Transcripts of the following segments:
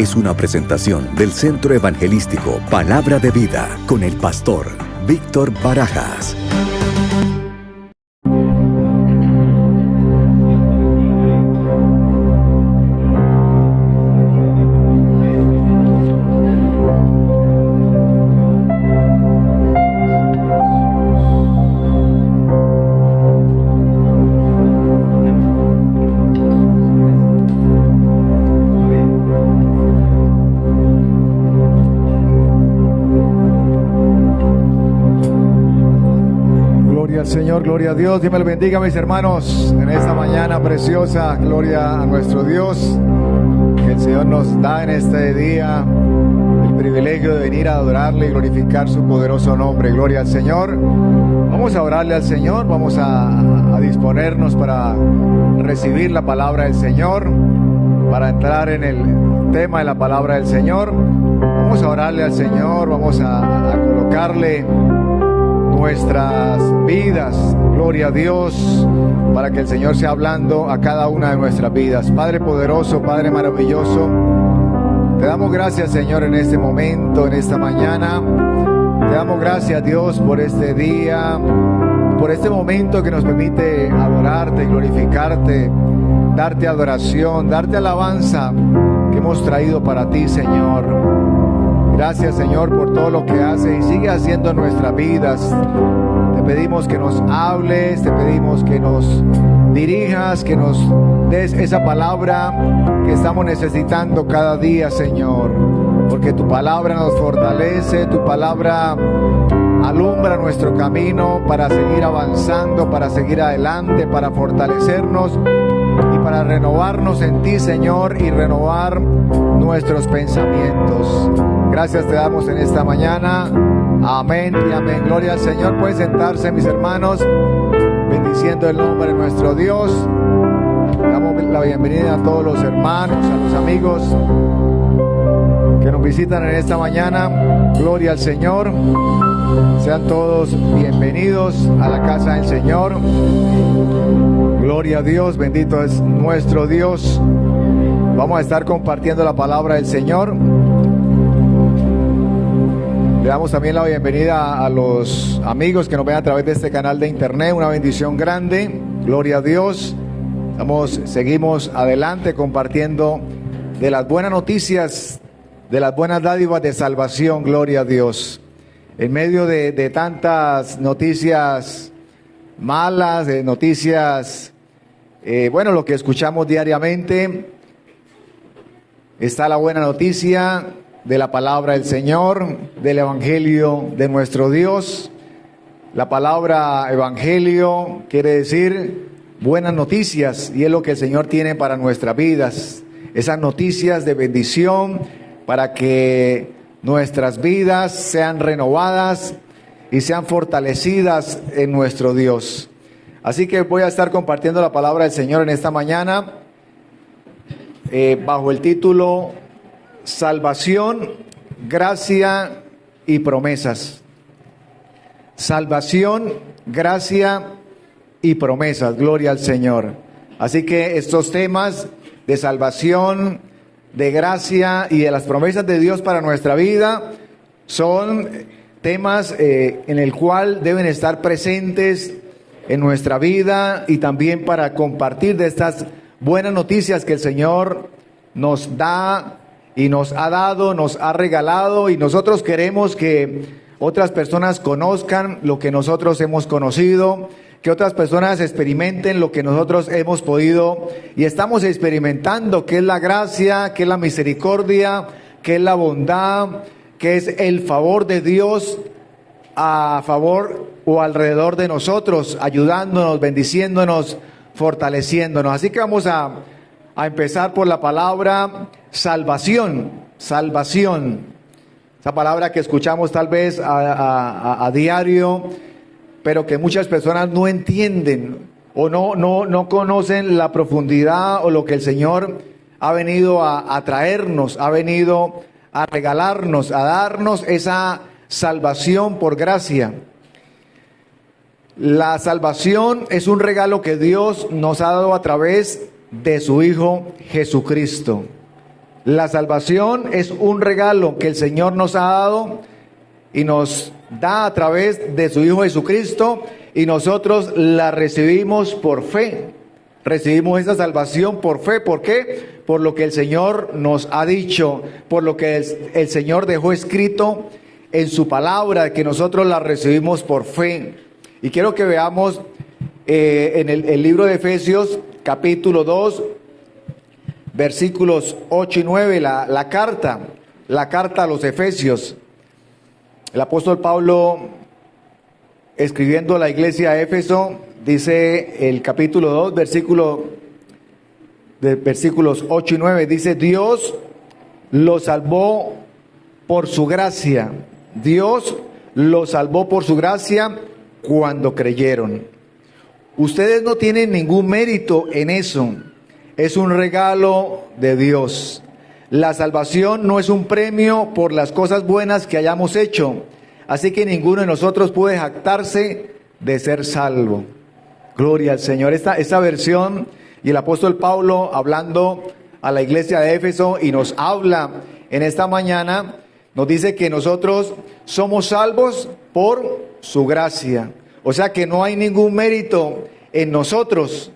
es una presentación del Centro Evangelístico Palabra de Vida con el pastor Víctor Barajas. Señor, gloria a Dios. Dios me lo bendiga, mis hermanos, en esta mañana preciosa. Gloria a nuestro Dios, que el Señor nos da en este día el privilegio de venir a adorarle y glorificar su poderoso nombre. Gloria al Señor. Vamos a orarle al Señor, vamos a disponernos para recibir la palabra del Señor, para entrar en el tema de la palabra del Señor. Vamos a orarle al Señor, vamos a colocarle nuestras vidas, gloria a Dios, para que el Señor sea hablando a cada una de nuestras vidas. Padre poderoso, Padre maravilloso, te damos gracias, Señor, en este momento, en esta mañana. Te damos gracias, Dios, por este día, por este momento que nos permite adorarte, glorificarte, darte adoración, darte alabanza que hemos traído para ti, Señor. Gracias, Señor, por todo lo que hace y sigue haciendo en nuestras vidas. Te pedimos que nos hables, te pedimos que nos dirijas, que nos des esa palabra que estamos necesitando cada día, Señor. Porque tu palabra nos fortalece, tu palabra alumbra nuestro camino para seguir avanzando, para seguir adelante, para fortalecernos y para renovarnos en ti, Señor, y renovar nuestros pensamientos. Gracias te damos en esta mañana. Amén y amén. Gloria al Señor. Pueden sentarse, mis hermanos, bendiciendo el nombre de nuestro Dios. Damos la bienvenida a todos los hermanos, a los amigos que nos visitan en esta mañana. Gloria al Señor. Sean todos bienvenidos a la casa del Señor. Gloria a Dios, bendito es nuestro Dios. Vamos a estar compartiendo la palabra del Señor. Le damos también la bienvenida a los amigos que nos ven a través de este canal de internet. Una bendición grande. Gloria a Dios. Seguimos adelante compartiendo de las buenas noticias, de las buenas dádivas de salvación. Gloria a Dios. En medio de tantas noticias malas, de noticias, lo que escuchamos diariamente, está la buena noticia de la palabra del Señor, del Evangelio de nuestro Dios. La palabra Evangelio quiere decir buenas noticias, y es lo que el Señor tiene para nuestras vidas. Esas noticias de bendición para que nuestras vidas sean renovadas y sean fortalecidas en nuestro Dios. Así que voy a estar compartiendo la palabra del Señor en esta mañana bajo el título Salvación, gracia y promesas. Salvación, gracia y promesas. Gloria al Señor. Así que estos temas de salvación, de gracia y de las promesas de Dios para nuestra vida son temas en el cual deben estar presentes en nuestra vida, y también para compartir de estas buenas noticias que el Señor nos da y nos ha dado, nos ha regalado, y nosotros queremos que otras personas conozcan lo que nosotros hemos conocido, que otras personas experimenten lo que nosotros hemos podido y estamos experimentando, que es la gracia, que es la misericordia, que es la bondad, que es el favor de Dios a favor o alrededor de nosotros, ayudándonos, bendiciéndonos, fortaleciéndonos. Así que vamos a empezar por la palabra salvación. Salvación, esa palabra que escuchamos tal vez a diario, pero que muchas personas no entienden o no conocen la profundidad o lo que el Señor ha venido a traernos, ha venido a regalarnos, a darnos esa salvación por gracia. La salvación es un regalo que Dios nos ha dado a través de su Hijo Jesucristo. La salvación es un regalo que el Señor nos ha dado y nos da a través de su Hijo Jesucristo, y nosotros la recibimos por fe. Recibimos esa salvación por fe. ¿Por qué? Por lo que el Señor nos ha dicho, por lo que el Señor dejó escrito en su palabra, que nosotros la recibimos por fe. Y quiero que veamos en el libro de Efesios, capítulo 2, versículos 8 y 9, la carta a los Efesios. El apóstol Pablo, escribiendo a la iglesia de Éfeso, dice el capítulo 2, versículos 8 y 9, dice: Dios los salvó por su gracia. Dios los salvó por su gracia cuando creyeron. Ustedes no tienen ningún mérito en eso. Es un regalo de Dios. La salvación no es un premio por las cosas buenas que hayamos hecho. Así que ninguno de nosotros puede jactarse de ser salvo. Gloria al Señor. Esta versión, y el apóstol Pablo hablando a la iglesia de Éfeso, y nos habla en esta mañana, nos dice que nosotros somos salvos por su gracia. O sea que no hay ningún mérito en nosotros,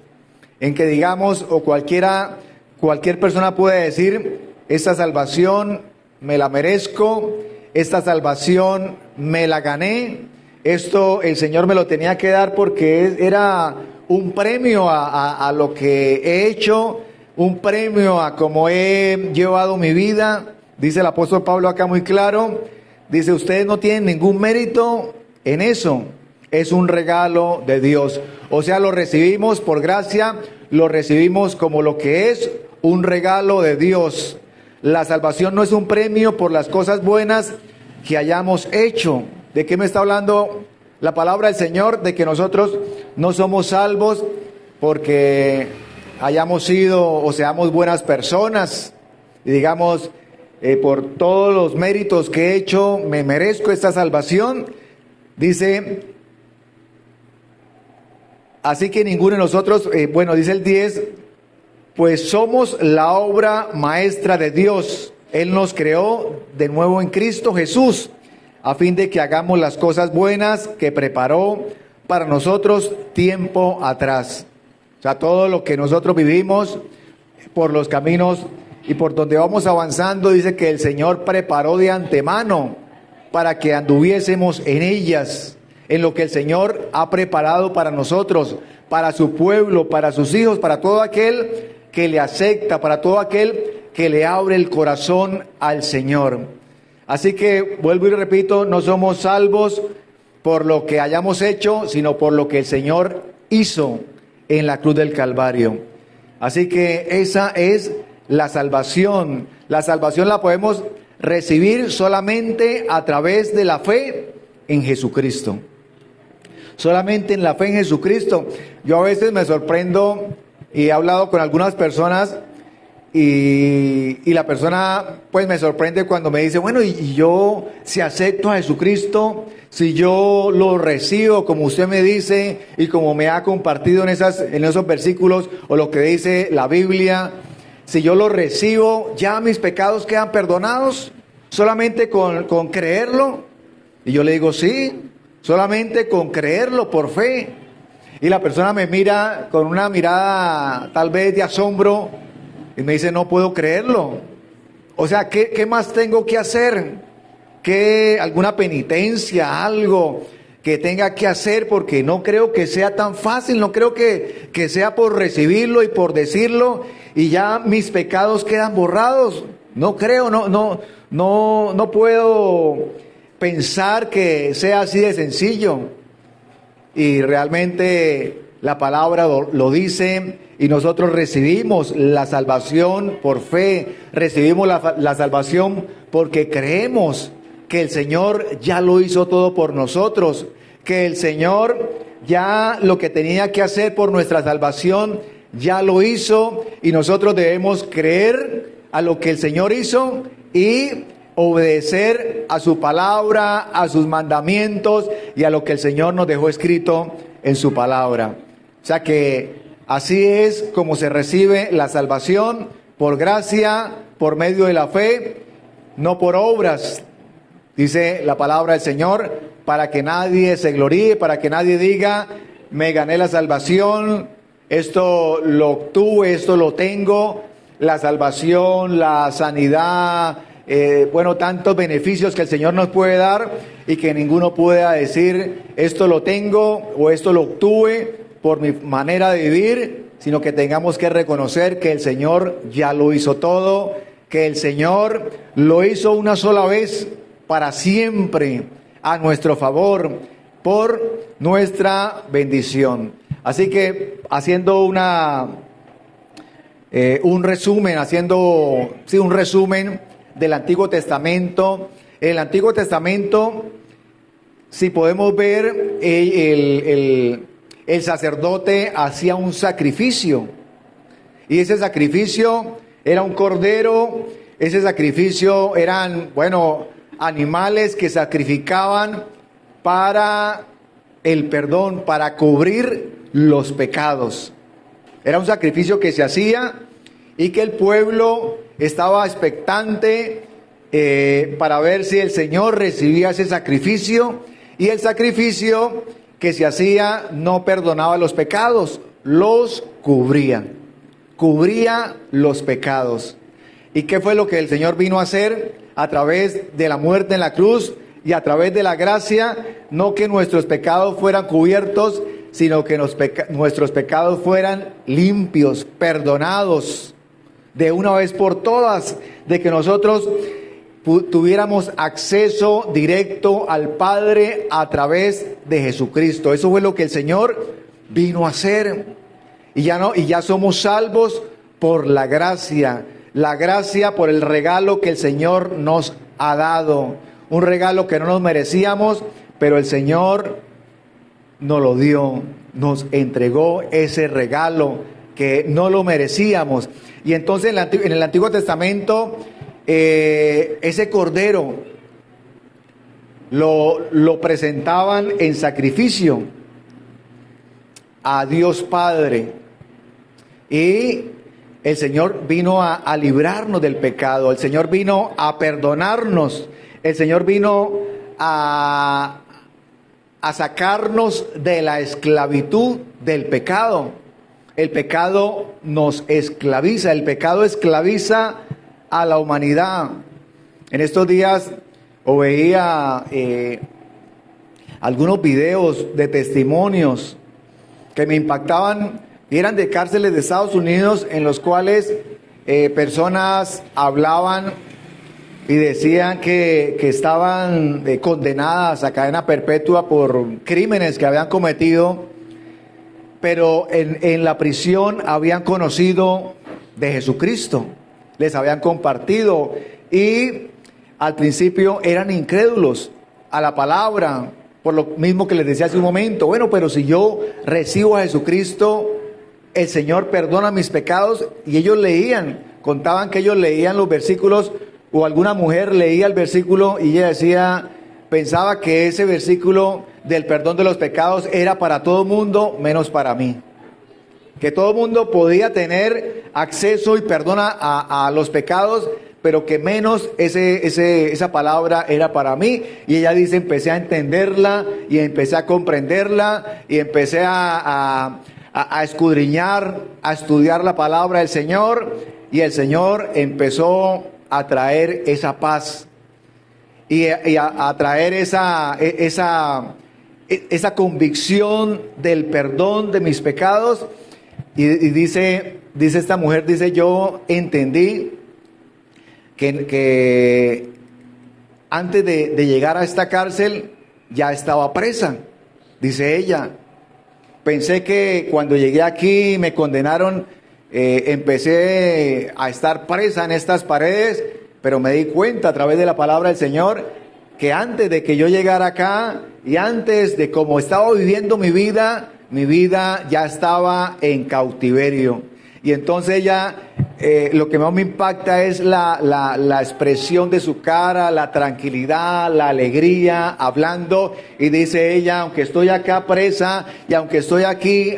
en que digamos, o cualquier persona puede decir: esta salvación me la merezco, esta salvación me la gané, esto el Señor me lo tenía que dar porque era un premio a lo que he hecho, un premio a cómo he llevado mi vida. Dice el apóstol Pablo acá muy claro, dice: ustedes no tienen ningún mérito en eso, es un regalo de Dios. O sea, lo recibimos por gracia, lo recibimos como lo que es, un regalo de Dios. La salvación no es un premio por las cosas buenas que hayamos hecho. ¿De qué me está hablando la palabra del Señor? De que nosotros no somos salvos porque hayamos sido o seamos buenas personas y digamos, por todos los méritos que he hecho me merezco esta salvación. Dice: así que ninguno de nosotros, dice el 10, pues somos la obra maestra de Dios. Él nos creó de nuevo en Cristo Jesús, a fin de que hagamos las cosas buenas que preparó para nosotros tiempo atrás. O sea, todo lo que nosotros vivimos por los caminos y por donde vamos avanzando, dice que el Señor preparó de antemano para que anduviésemos en ellas, en lo que el Señor ha preparado para nosotros, para su pueblo, para sus hijos, para todo aquel que le acepta, para todo aquel que le abre el corazón al Señor. Así que vuelvo y repito, no somos salvos por lo que hayamos hecho, sino por lo que el Señor hizo en la cruz del Calvario. Así que esa es la salvación. La salvación la podemos recibir solamente a través de la fe en Jesucristo. Solamente en la fe en Jesucristo. Yo a veces me sorprendo y he hablado con algunas personas y la persona pues me sorprende cuando me dice: bueno, y yo si acepto a Jesucristo, si yo lo recibo como usted me dice y como me ha compartido en esos versículos o lo que dice la Biblia, si yo lo recibo, ¿ya mis pecados quedan perdonados solamente con creerlo? Y yo le digo: sí, solamente con creerlo por fe. Y la persona me mira con una mirada tal vez de asombro y me dice: no puedo creerlo. O sea, ¿qué más tengo que hacer? ¿Alguna penitencia, algo que tenga que hacer? Porque no creo que sea tan fácil, no creo que sea por recibirlo y por decirlo y ya mis pecados quedan borrados. No creo, no puedo pensar que sea así de sencillo. Y realmente la palabra lo dice, y nosotros recibimos la salvación por fe, recibimos la salvación porque creemos que el Señor ya lo hizo todo por nosotros, que el Señor ya lo que tenía que hacer por nuestra salvación ya lo hizo, y nosotros debemos creer a lo que el Señor hizo y obedecer a su palabra, a sus mandamientos y a lo que el Señor nos dejó escrito en su palabra. O sea que así es como se recibe la salvación, por gracia, por medio de la fe, no por obras, dice la palabra del Señor, para que nadie se gloríe, para que nadie diga, me gané la salvación, esto lo obtuve, esto lo tengo, la salvación, la sanidad, tantos beneficios que el Señor nos puede dar y que ninguno pueda decir, esto lo tengo o esto lo obtuve por mi manera de vivir, sino que tengamos que reconocer que el Señor ya lo hizo todo, que el Señor lo hizo una sola vez para siempre a nuestro favor, por nuestra bendición. Así que haciendo un resumen del Antiguo Testamento. En el Antiguo Testamento, si podemos ver, el sacerdote hacía un sacrificio, y ese sacrificio era un cordero, ese sacrificio eran, animales que sacrificaban para el perdón, para cubrir los pecados. Era un sacrificio que se hacía y que el pueblo estaba expectante para ver si el Señor recibía ese sacrificio, y el sacrificio que se hacía no perdonaba los pecados, los cubría los pecados. ¿Y qué fue lo que el Señor vino a hacer a través de la muerte en la cruz y a través de la gracia? No que nuestros pecados fueran cubiertos, sino que nuestros pecados fueran limpios, perdonados de una vez por todas, de que nosotros tuviéramos acceso directo al Padre a través de Jesucristo. Eso fue lo que el Señor vino a hacer. Y ya somos salvos por la gracia por el regalo que el Señor nos ha dado. Un regalo que no nos merecíamos, pero el Señor nos lo dio, nos entregó ese regalo que no lo merecíamos. Y entonces en el Antiguo Testamento, ese cordero lo presentaban en sacrificio a Dios Padre, y el Señor vino a librarnos del pecado, el Señor vino a perdonarnos, el Señor vino a sacarnos de la esclavitud del pecado. El pecado nos esclaviza, el pecado esclaviza a la humanidad. En estos días veía algunos videos de testimonios que me impactaban, y eran de cárceles de Estados Unidos, en los cuales personas hablaban y decían que estaban condenadas a cadena perpetua por crímenes que habían cometido, pero en la prisión habían conocido de Jesucristo, les habían compartido, y al principio eran incrédulos a la palabra, por lo mismo que les decía hace un momento, pero si yo recibo a Jesucristo, el Señor perdona mis pecados. Y ellos contaban que ellos leían los versículos, o alguna mujer leía el versículo y ella pensaba que ese versículo del perdón de los pecados era para todo mundo menos para mí, que todo mundo podía tener acceso y perdón a los pecados, pero que menos esa palabra era para mí. Y ella dice, empecé a entenderla y empecé a comprenderla y empecé a escudriñar, a estudiar la palabra del Señor, y el Señor empezó a traer esa paz y a traer esa convicción del perdón de mis pecados. Y dice esta mujer, yo entendí que antes de llegar a esta cárcel ya estaba presa, dice ella. Pensé que cuando llegué aquí me condenaron, empecé a estar presa en estas paredes, pero me di cuenta a través de la palabra del Señor que antes de que yo llegara acá y antes de cómo estaba viviendo mi vida ya estaba en cautiverio. Y entonces ella lo que más me impacta es la expresión de su cara, la tranquilidad, la alegría, hablando, y dice ella, aunque estoy acá presa y aunque estoy aquí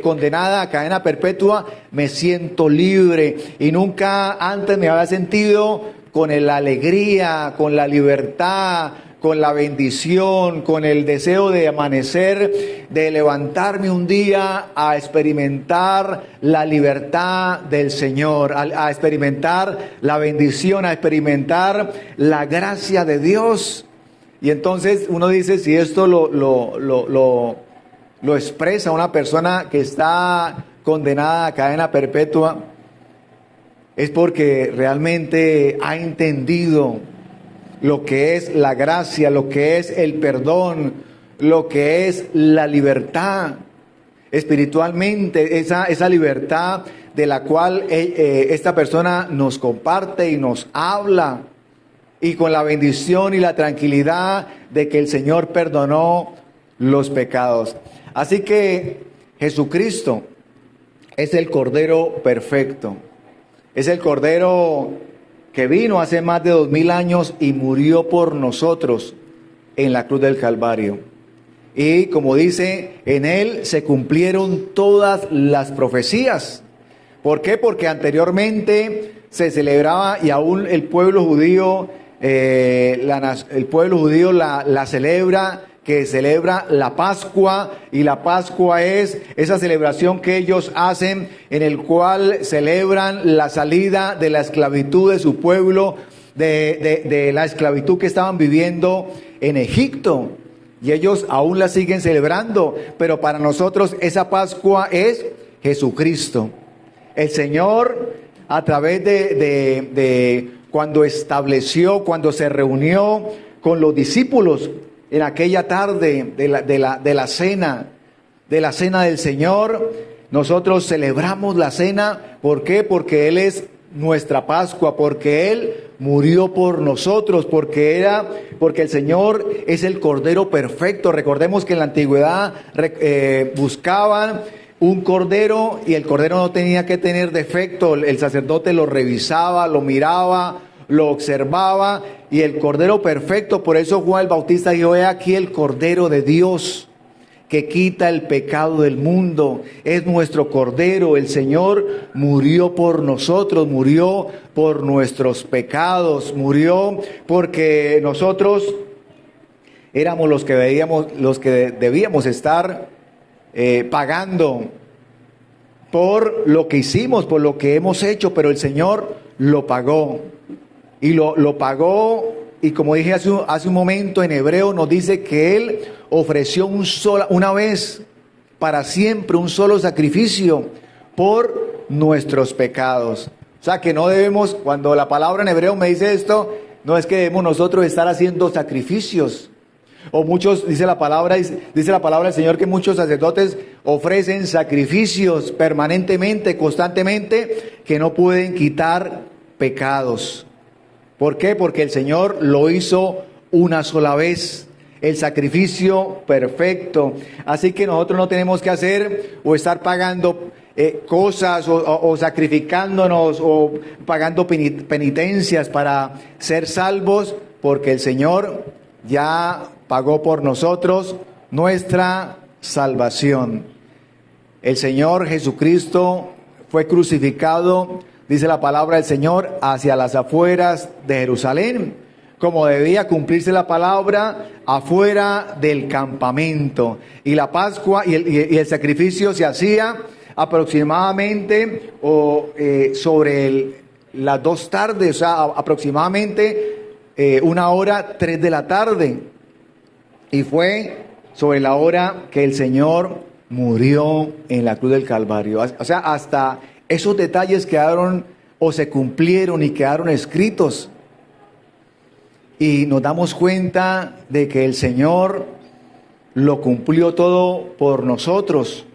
condenada a cadena perpetua, me siento libre, y nunca antes me había sentido con la alegría, con la libertad, con la bendición, con el deseo de amanecer, de levantarme un día a experimentar la libertad del Señor, a experimentar la bendición, a experimentar la gracia de Dios. Y entonces uno dice, si esto lo expresa una persona que está condenada a cadena perpetua, es porque realmente ha entendido lo que es la gracia, lo que es el perdón, lo que es la libertad espiritualmente, esa libertad de la cual esta persona nos comparte y nos habla, y con la bendición y la tranquilidad de que el Señor perdonó los pecados. Así que Jesucristo es el Cordero perfecto, es el Cordero que vino hace más de 2000 años y murió por nosotros en la cruz del Calvario. Y como dice, en él se cumplieron todas las profecías. ¿Por qué? Porque anteriormente se celebraba, y aún el pueblo judío, la celebra, que celebra la Pascua, y la Pascua es esa celebración que ellos hacen, en el cual celebran la salida de la esclavitud de su pueblo, de la esclavitud que estaban viviendo en Egipto, y ellos aún la siguen celebrando, pero para nosotros esa Pascua es Jesucristo. El Señor, a través de cuando estableció, cuando se reunió con los discípulos en aquella tarde de la cena del Señor, nosotros celebramos la cena. ¿Por qué? Porque Él es nuestra Pascua, porque Él murió por nosotros, porque el Señor es el Cordero perfecto. Recordemos que en la antigüedad buscaban un cordero, y el cordero no tenía que tener defecto. El sacerdote lo revisaba, lo miraba, lo observaba, y el Cordero perfecto. Por eso Juan el Bautista dijo: he aquí el Cordero de Dios que quita el pecado del mundo. Es nuestro Cordero. El Señor murió por nosotros, murió por nuestros pecados, murió porque nosotros éramos los que debíamos estar pagando por lo que hicimos, por lo que hemos hecho, pero el Señor lo pagó. Y lo pagó, y como dije hace un momento, en Hebreo nos dice que Él ofreció una vez para siempre un solo sacrificio por nuestros pecados. O sea que no debemos, cuando la palabra en hebreo me dice esto, no es que debemos nosotros estar haciendo sacrificios. O muchos, dice la palabra del Señor, que muchos sacerdotes ofrecen sacrificios permanentemente, constantemente, que no pueden quitar pecados. ¿Por qué? Porque el Señor lo hizo una sola vez, el sacrificio perfecto. Así que nosotros no tenemos que hacer o estar pagando cosas o sacrificándonos o pagando penitencias para ser salvos, porque el Señor ya pagó por nosotros nuestra salvación. El Señor Jesucristo fue crucificado, dice la palabra del Señor, hacia las afueras de Jerusalén, como debía cumplirse la palabra, afuera del campamento. Y la Pascua y el sacrificio se hacía aproximadamente sobre las 2 tardes, o sea, aproximadamente 1:03 de la tarde. Y fue sobre la hora que el Señor murió en la cruz del Calvario. O sea, hasta esos detalles quedaron o se cumplieron y quedaron escritos. Y nos damos cuenta de que el Señor lo cumplió todo por nosotros.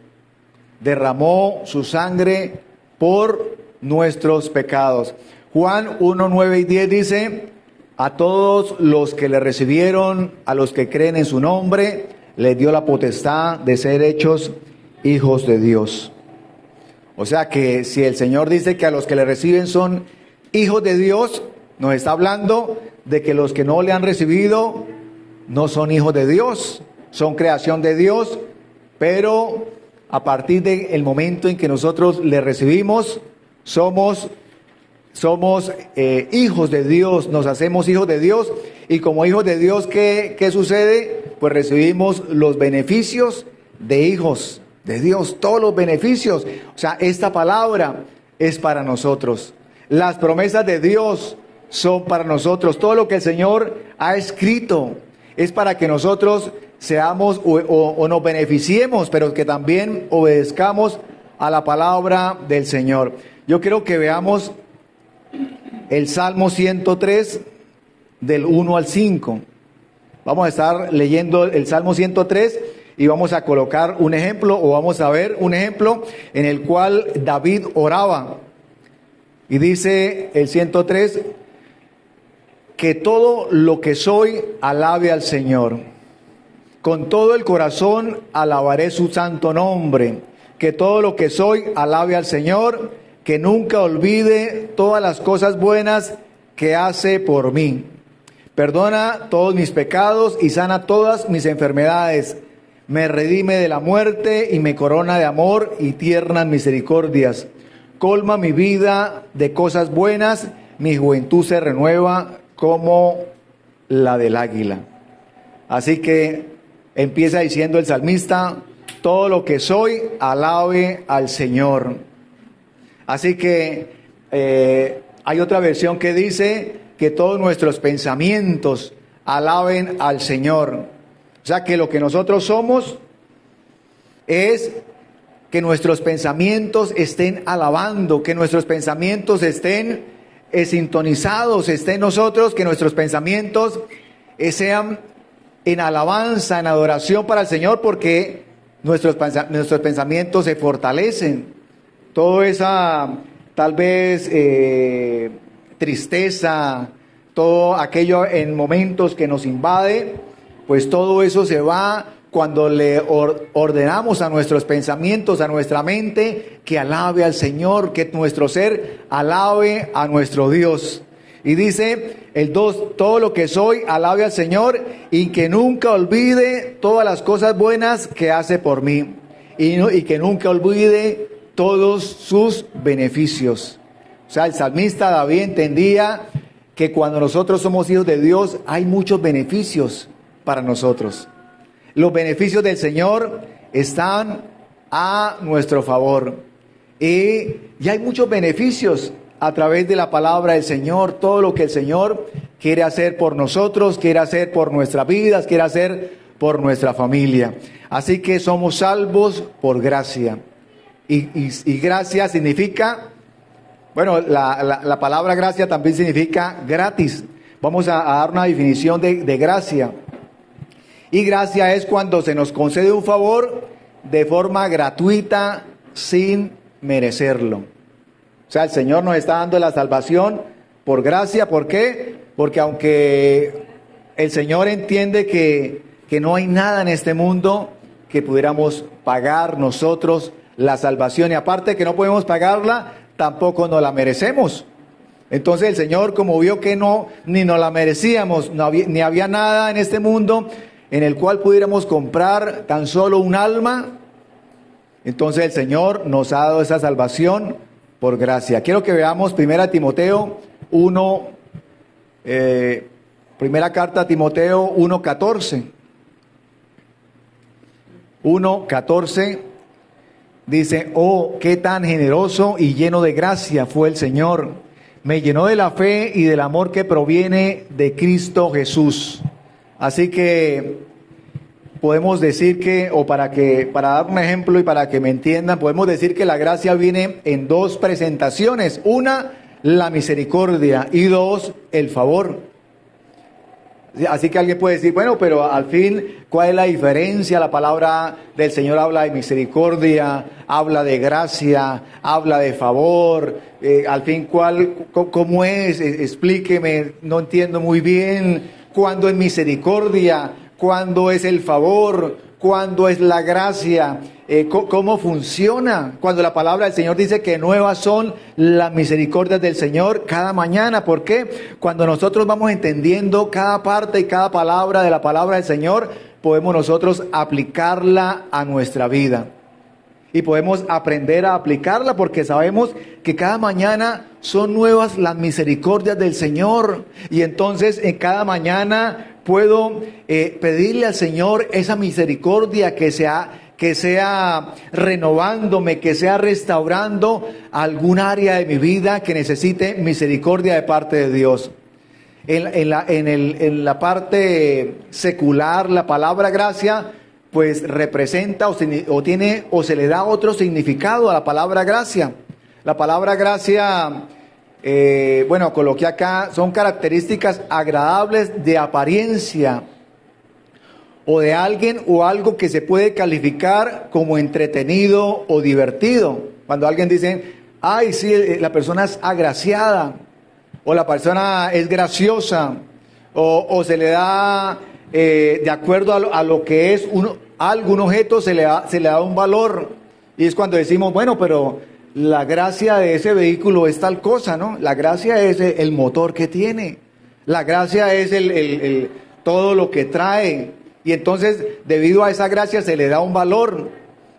Derramó su sangre por nuestros pecados. Juan 1:9 y 10 dice: a todos los que le recibieron, a los que creen en su nombre, les dio la potestad de ser hechos hijos de Dios. O sea que si el Señor dice que a los que le reciben son hijos de Dios, nos está hablando de que los que no le han recibido no son hijos de Dios, son creación de Dios, pero a partir del momento en que nosotros le recibimos, somos hijos de Dios, nos hacemos hijos de Dios, y como hijos de Dios, ¿qué sucede? Pues recibimos los beneficios de hijos de Dios, todos los beneficios. O sea, esta palabra es para nosotros. Las promesas de Dios son para nosotros. Todo lo que el Señor ha escrito es para que nosotros seamos o nos beneficiemos, pero que también obedezcamos a la palabra del Señor. Yo quiero que veamos el Salmo 103 del 1 al 5. Vamos a estar leyendo el Salmo 103 y vamos a colocar un ejemplo, o vamos a ver un ejemplo en el cual David oraba. Y dice el 103, que todo lo que soy alabe al Señor. Con todo el corazón alabaré su santo nombre. Que todo lo que soy alabe al Señor, que nunca olvide todas las cosas buenas que hace por mí. Perdona todos mis pecados y sana todas mis enfermedades. Me redime de la muerte y me corona de amor y tiernas misericordias. Colma mi vida de cosas buenas, mi juventud se renueva como la del águila. Así que empieza diciendo el salmista, todo lo que soy, alabe al Señor. Así que hay otra versión que dice que todos nuestros pensamientos alaben al Señor. O sea que lo que nosotros somos es que nuestros pensamientos estén alabando, que nuestros pensamientos estén sintonizados, estén nosotros, que nuestros pensamientos sean en alabanza, en adoración para el Señor, porque nuestros pensamientos se fortalecen. Toda esa, tal vez, tristeza, todo aquello en momentos que nos invade, pues todo eso se va cuando le ordenamos a nuestros pensamientos, a nuestra mente, que alabe al Señor, que nuestro ser alabe a nuestro Dios. Y dice el 2, todo lo que soy, alabe al Señor, y que nunca olvide todas las cosas buenas que hace por mí, y que nunca olvide todos sus beneficios. O sea, el salmista David entendía que cuando nosotros somos hijos de Dios, hay muchos beneficios para nosotros. Los beneficios del Señor están a nuestro favor. Y hay muchos beneficios a través de la palabra del Señor. Todo lo que el Señor quiere hacer por nosotros, quiere hacer por nuestras vidas, quiere hacer por nuestra familia. Así que somos salvos por gracia. Y gracia significa, bueno, la palabra gracia también significa gratis. Vamos a dar una definición de gracia. Y gracia es cuando se nos concede un favor de forma gratuita, sin merecerlo. O sea, el Señor nos está dando la salvación por gracia. ¿Por qué? Porque aunque el Señor entiende que no hay nada en este mundo que pudiéramos pagar nosotros la salvación, y aparte que no podemos pagarla, tampoco nos la merecemos. Entonces el Señor, como vio que ni nos la merecíamos, ni había nada en este mundo en el cual pudiéramos comprar tan solo un alma, entonces el Señor nos ha dado esa salvación por gracia. Quiero que veamos 1 Timoteo 1, primera carta a Timoteo 1:14. 1:14 dice, oh, qué tan generoso y lleno de gracia fue el Señor. Me llenó de la fe y del amor que proviene de Cristo Jesús. Así que podemos decir que, para dar un ejemplo y para que me entiendan, podemos decir que la gracia viene en dos presentaciones. Una, la misericordia, y dos, el favor. Así que alguien puede decir, bueno, pero al fin, ¿cuál es la diferencia? La palabra del Señor habla de misericordia, habla de gracia, habla de favor. Al fin, ¿cómo es? Explíqueme, no entiendo muy bien. ¿Cuándo es misericordia? ¿Cuándo es el favor? cuándo es la gracia, cómo funciona. Cuando la palabra del Señor dice que nuevas son las misericordias del Señor cada mañana. ¿Por qué? Cuando nosotros vamos entendiendo cada parte y cada palabra de la palabra del Señor, podemos nosotros aplicarla a nuestra vida. Y podemos aprender a aplicarla porque sabemos que cada mañana son nuevas las misericordias del Señor. Y entonces en cada mañana puedo pedirle al Señor esa misericordia que sea renovándome, que sea restaurando algún área de mi vida que necesite misericordia de parte de Dios. En la parte secular, la palabra gracia pues representa o se le da otro significado a la palabra gracia. La palabra gracia, coloqué acá, son características agradables de apariencia o de alguien o algo que se puede calificar como entretenido o divertido. Cuando alguien dice, ay, sí, la persona es agraciada, o la persona es graciosa, o se le da, de acuerdo a lo que es algún objeto, se le da un valor. Y es cuando decimos, bueno, pero la gracia de ese vehículo es tal cosa, ¿no? La gracia es el motor que tiene. La gracia es todo lo que trae. Y entonces, debido a esa gracia, se le da un valor.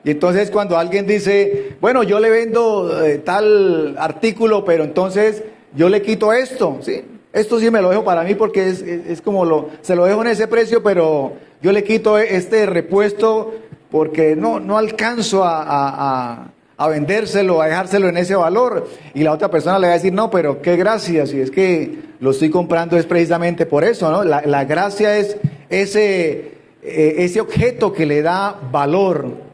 Y entonces, cuando alguien dice, bueno, yo le vendo tal artículo, pero entonces yo le quito esto, ¿sí? Esto sí me lo dejo para mí porque es como se lo dejo en ese precio, pero yo le quito este repuesto porque no alcanzo a vendérselo, a dejárselo en ese valor. Y la otra persona le va a decir, no, pero qué gracia, si es que lo estoy comprando es precisamente por eso, ¿no? La gracia es ese objeto que le da valor.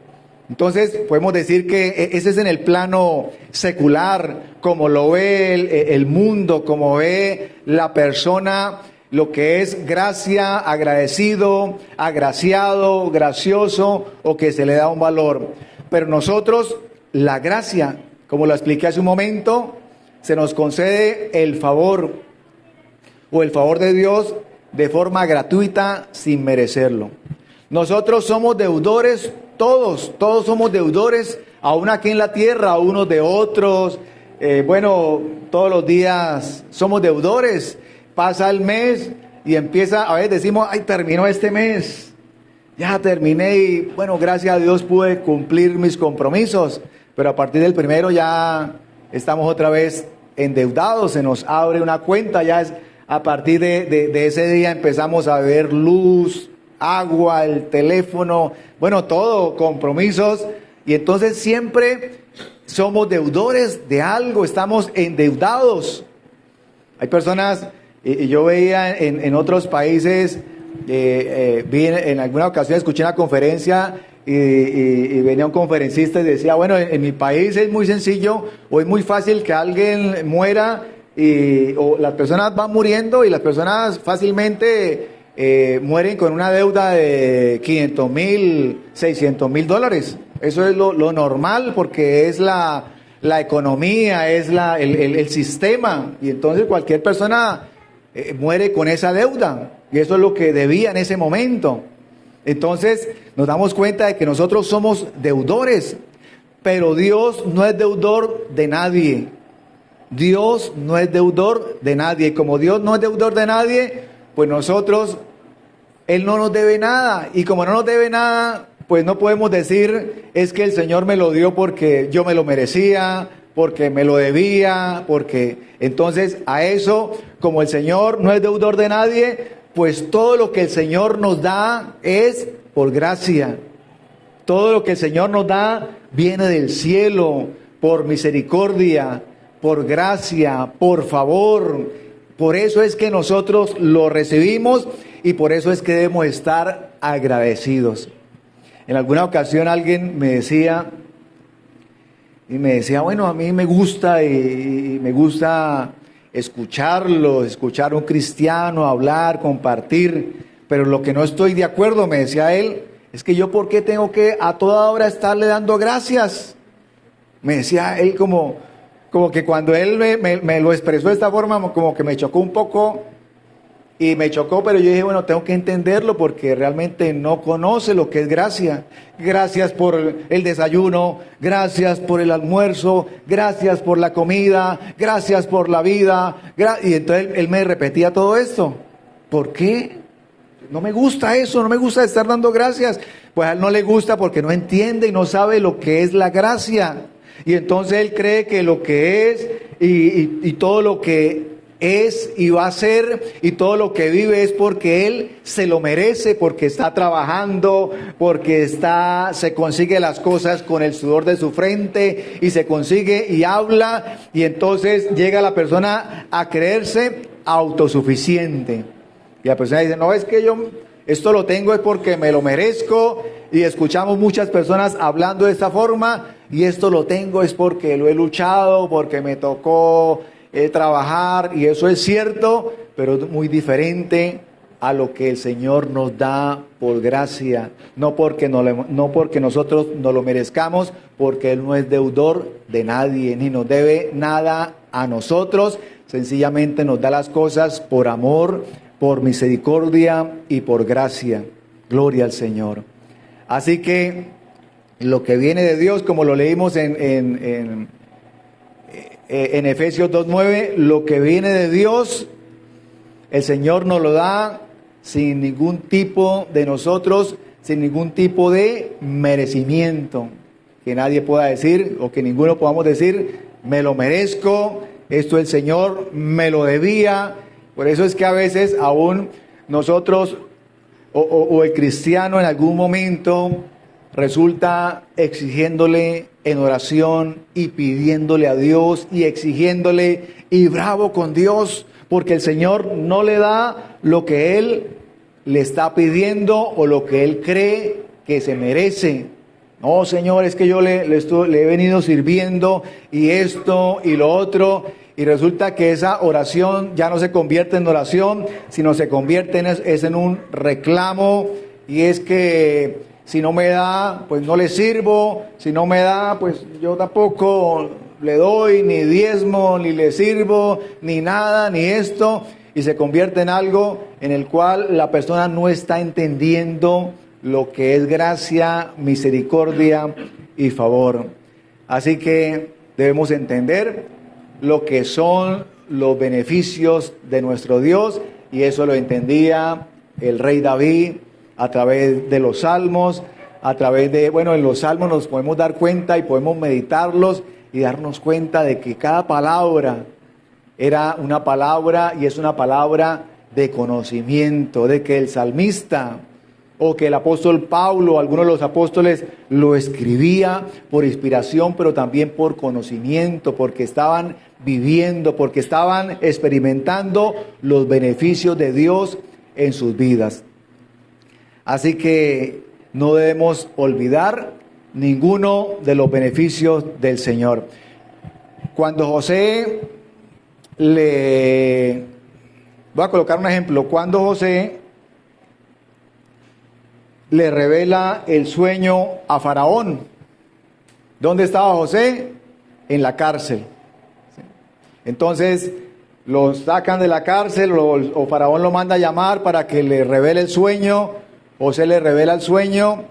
Entonces podemos decir que ese es en el plano secular, como lo ve el mundo, como ve la persona, lo que es gracia, agradecido, agraciado, gracioso o que se le da un valor. Pero nosotros, la gracia, como lo expliqué hace un momento, se nos concede el favor o el favor de Dios de forma gratuita sin merecerlo. Nosotros somos deudores, todos somos deudores, aún aquí en la tierra, unos de otros. Todos los días somos deudores. Pasa el mes y empieza, a veces decimos, ay, terminó este mes, ya terminé y bueno, gracias a Dios pude cumplir mis compromisos, pero a partir del 1 ya estamos otra vez endeudados, se nos abre una cuenta, a partir de ese día empezamos a ver luz, agua, el teléfono, todo, compromisos, y entonces siempre somos deudores de algo, estamos endeudados. Hay personas, y yo veía en otros países, vi en alguna ocasión, escuché una conferencia y venía un conferencista y decía, bueno, en mi país es muy sencillo o es muy fácil que alguien muera o las personas van muriendo y las personas fácilmente mueren con una deuda de $500,000, $600,000. Eso es lo normal porque es la economía, es el sistema, y entonces cualquier persona muere con esa deuda, y eso es lo que debía en ese momento. Entonces nos damos cuenta de que nosotros somos deudores, pero Dios no es deudor de nadie. Dios no es deudor de nadie, y como Dios no es deudor de nadie, pues nosotros, Él no nos debe nada, y como no nos debe nada, pues no podemos decir, es que el Señor me lo dio porque yo me lo merecía, porque me lo debía, porque entonces a eso, como el Señor no es deudor de nadie, pues todo lo que el Señor nos da es por gracia. Todo lo que el Señor nos da viene del cielo, por misericordia, por gracia, por favor. Por eso es que nosotros lo recibimos y por eso es que debemos estar agradecidos. En alguna ocasión alguien me decía, bueno, a mí me gusta y me gusta escuchar a un cristiano hablar, compartir, pero lo que no estoy de acuerdo, me decía él, es que yo ¿por qué tengo que a toda hora estarle dando gracias? Me decía él como que cuando él me lo expresó de esta forma, como que me chocó un poco, Y me chocó, pero yo dije, bueno, tengo que entenderlo porque realmente no conoce lo que es gracia. Gracias por el desayuno, gracias por el almuerzo, gracias por la comida, gracias por la vida. Y entonces él me repetía todo esto. ¿Por qué? No me gusta eso, no me gusta estar dando gracias. Pues a él no le gusta porque no entiende y no sabe lo que es la gracia. Y entonces él cree que lo que es y todo lo que es y va a ser y todo lo que vive es porque él se lo merece, porque está trabajando, porque se consigue las cosas con el sudor de su frente y se consigue y habla, y entonces llega la persona a creerse autosuficiente. Y la persona dice, no, es que yo esto lo tengo es porque me lo merezco, y escuchamos muchas personas hablando de esta forma, y esto lo tengo es porque lo he luchado, porque me tocó trabajar, y eso es cierto, pero es muy diferente a lo que el Señor nos da por gracia, no porque nosotros no lo merezcamos, porque Él no es deudor de nadie, ni nos debe nada a nosotros, sencillamente nos da las cosas por amor, por misericordia y por gracia. Gloria al Señor. Así que lo que viene de Dios, como lo leímos en Efesios 2:9, lo que viene de Dios, el Señor nos lo da sin ningún tipo de nosotros, sin ningún tipo de merecimiento, que nadie pueda decir, o que ninguno podamos decir, me lo merezco, esto el Señor me lo debía. Por eso es que a veces aún nosotros o el cristiano en algún momento resulta exigiéndole en oración y pidiéndole a Dios y exigiéndole y bravo con Dios, porque el Señor no le da lo que Él le está pidiendo o lo que Él cree que se merece. No, Señor, es que yo le he venido sirviendo y esto y lo otro, y resulta que esa oración ya no se convierte en oración, sino se convierte en un reclamo, y es que si no me da, pues no le sirvo, si no me da, pues yo tampoco le doy, ni diezmo, ni le sirvo, ni nada, ni esto, y se convierte en algo en el cual la persona no está entendiendo lo que es gracia, misericordia y favor. Así que debemos entender lo que son los beneficios de nuestro Dios, y eso lo entendía el rey David a través de los salmos, en los salmos nos podemos dar cuenta y podemos meditarlos y darnos cuenta de que cada palabra era una palabra y es una palabra de conocimiento, de que el salmista o que el apóstol Pablo, algunos de los apóstoles, lo escribía por inspiración, pero también por conocimiento, porque estaban viviendo, porque estaban experimentando los beneficios de Dios en sus vidas. Así que no debemos olvidar ninguno de los beneficios del Señor. Cuando José voy a colocar un ejemplo, cuando José le revela el sueño a Faraón, ¿dónde estaba José? En la cárcel. Entonces lo sacan de la cárcel, o Faraón lo manda a llamar para que le revele el sueño. José le revela el sueño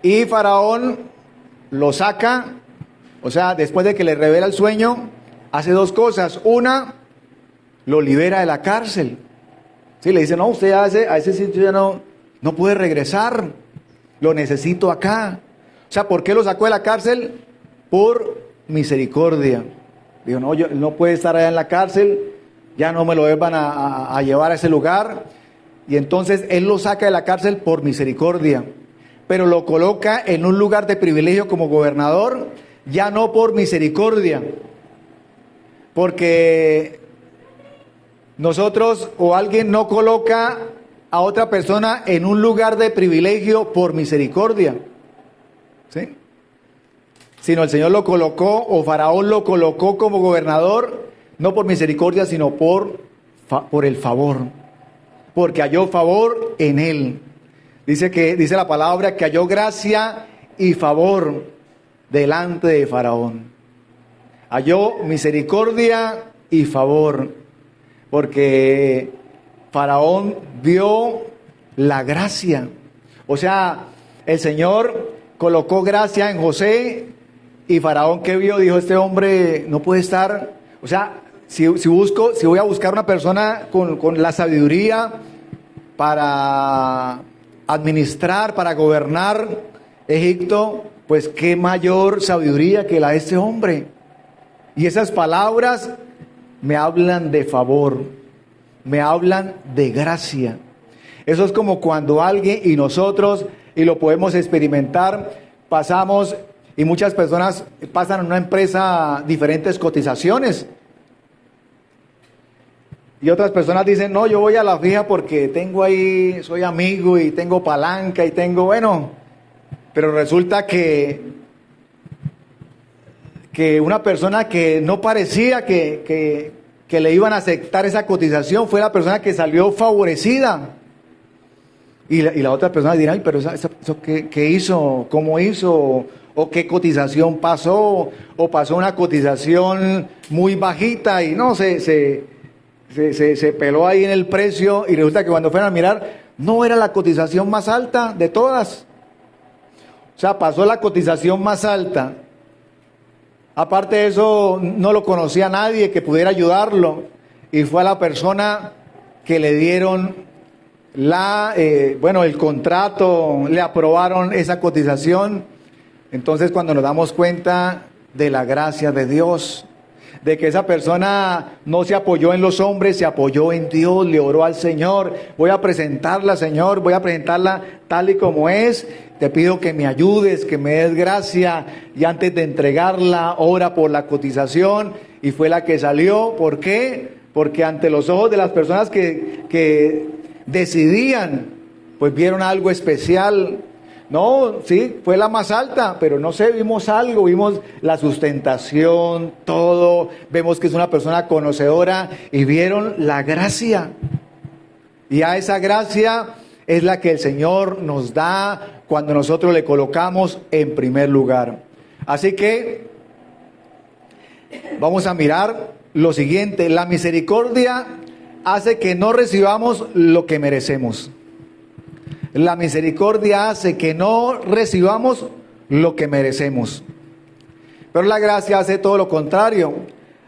y Faraón lo saca, o sea, después de que le revela el sueño, hace dos cosas. Una, lo libera de la cárcel. Sí, le dice, no, usted a ese sitio ya no puede regresar, lo necesito acá. O sea, ¿por qué lo sacó de la cárcel? Por misericordia. Dijo, no, él no puede estar allá en la cárcel, ya no me lo van a llevar a ese lugar. Y entonces él lo saca de la cárcel por misericordia, pero lo coloca en un lugar de privilegio como gobernador, ya no por misericordia, porque nosotros o alguien no coloca a otra persona en un lugar de privilegio por misericordia, ¿sí? Sino el Señor lo colocó, o Faraón lo colocó como gobernador, no por misericordia, sino por el favor, porque halló favor en él. Dice la palabra que halló gracia y favor delante de Faraón. Halló misericordia y favor, porque Faraón vio la gracia. O sea, el Señor colocó gracia en José y Faraón, ¿qué vio? Dijo, este hombre no puede estar. O sea, si voy a buscar una persona con la sabiduría para administrar, para gobernar Egipto, pues qué mayor sabiduría que la de este hombre. Y esas palabras me hablan de favor, me hablan de gracia. Eso es como cuando alguien y nosotros, y lo podemos experimentar, pasamos, y muchas personas pasan en una empresa diferentes cotizaciones. Y otras personas dicen, no, yo voy a la fija porque tengo ahí, soy amigo y tengo palanca y tengo, bueno, pero resulta que una persona que no parecía que le iban a aceptar esa cotización fue la persona que salió favorecida. Y la otra persona dirá, ay, pero eso ¿qué hizo? ¿Cómo hizo? ¿O qué cotización pasó? ¿O pasó una cotización muy bajita y no se peló ahí en el precio? Y resulta que cuando fueron a mirar, no era la cotización más alta de todas. O sea, pasó la cotización más alta. Aparte de eso, no lo conocía nadie que pudiera ayudarlo. Y fue a la persona que le dieron el contrato, le aprobaron esa cotización. Entonces, cuando nos damos cuenta de la gracia de Dios, de que esa persona no se apoyó en los hombres, se apoyó en Dios, le oró al Señor, voy a presentarla, Señor, voy a presentarla tal y como es, te pido que me ayudes, que me des gracia, y antes de entregarla, ora por la cotización, y fue la que salió. ¿Por qué? Porque ante los ojos de las personas que decidían, pues vieron algo especial. No, sí, fue la más alta, pero no sé, vimos algo, vimos la sustentación, todo, vemos que es una persona conocedora y vieron la gracia. Y a esa gracia es la que el Señor nos da cuando nosotros le colocamos en primer lugar. Así que vamos a mirar lo siguiente: la misericordia hace que no recibamos lo que merecemos. La misericordia hace que no recibamos lo que merecemos. Pero la gracia hace todo lo contrario.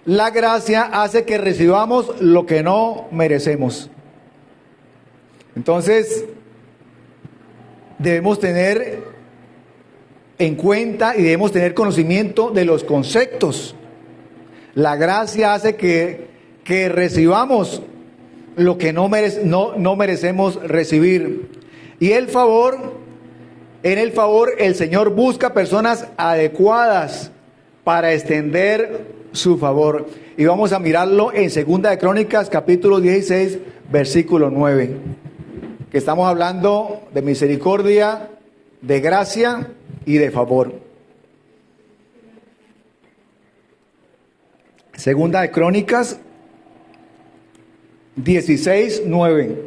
La gracia hace que recibamos lo que no merecemos. Entonces, debemos tener en cuenta y debemos tener conocimiento de los conceptos. La gracia hace que recibamos lo que no merecemos recibir. Y en el favor, el Señor busca personas adecuadas para extender su favor. Y vamos a mirarlo en 2 de Crónicas, capítulo 16, versículo 9. Que estamos hablando de misericordia, de gracia y de favor. 2 de Crónicas 16, 9.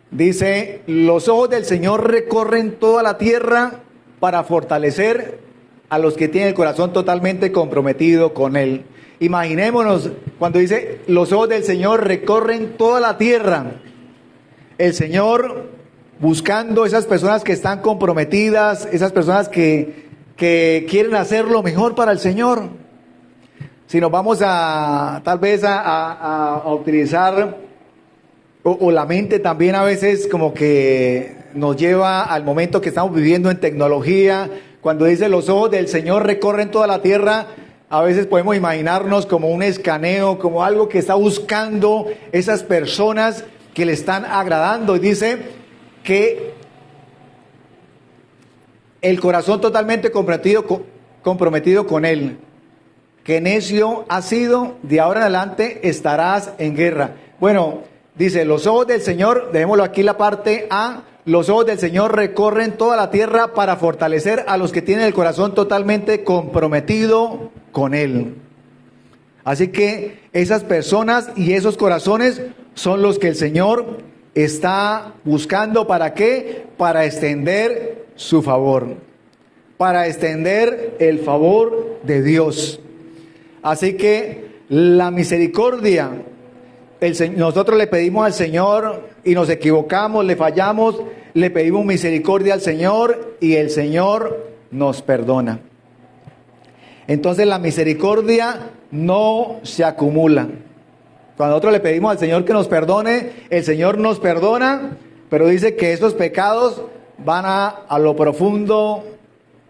Dice, los ojos del Señor recorren toda la tierra para fortalecer a los que tienen el corazón totalmente comprometido con Él. Imaginémonos cuando dice, los ojos del Señor recorren toda la tierra. El Señor buscando esas personas que están comprometidas, esas personas que quieren hacer lo mejor para el Señor. Si nos vamos tal vez a utilizar... O la mente también a veces como que nos lleva al momento que estamos viviendo en tecnología. Cuando dice los ojos del Señor recorren toda la tierra, a veces podemos imaginarnos como un escaneo, como algo que está buscando esas personas que le están agradando. Y dice que el corazón totalmente comprometido con Él. Que necio has sido, de ahora en adelante estarás en guerra. Bueno, dice, los ojos del Señor, dejémoslo aquí la parte A, los ojos del Señor recorren toda la tierra para fortalecer a los que tienen el corazón totalmente comprometido con Él. Así que esas personas y esos corazones son los que el Señor está buscando. ¿Para qué? Para extender su favor, para extender el favor de Dios. Así que La misericordia, nosotros le pedimos al Señor y nos equivocamos, le fallamos, le pedimos misericordia al Señor y el Señor nos perdona. Entonces la misericordia no se acumula. Cuando nosotros le pedimos al Señor que nos perdone, el Señor nos perdona, pero dice que esos pecados van a lo profundo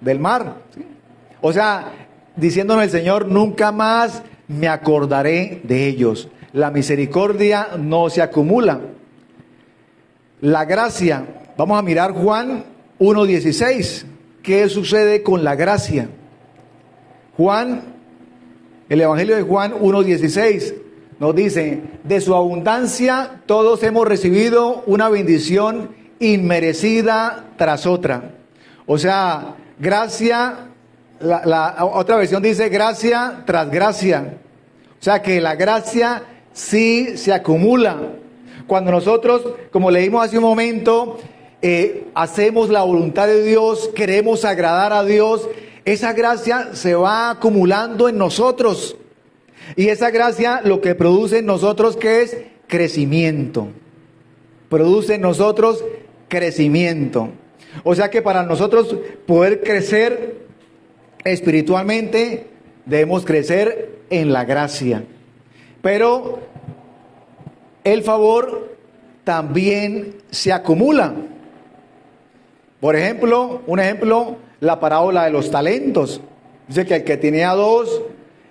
del mar, ¿sí? O sea, diciéndonos el Señor, nunca más me acordaré de ellos. La misericordia no se acumula. La gracia, vamos a mirar Juan 1:16. ¿Qué sucede con la gracia? Juan, el Evangelio de Juan 1:16 nos dice, de su abundancia todos hemos recibido una bendición inmerecida tras otra. O sea, gracia, la otra versión dice gracia tras gracia. O sea que la gracia sí se acumula. Cuando nosotros, como leímos hace un momento, hacemos la voluntad de Dios, queremos agradar a Dios, esa gracia se va acumulando en nosotros. Y esa gracia lo que produce en nosotros, ¿qué es? Crecimiento. Produce en nosotros crecimiento. O sea que para nosotros poder crecer espiritualmente, debemos crecer en la gracia. Pero el favor también se acumula. Por ejemplo, la parábola de los talentos. Dice que el que tenía 2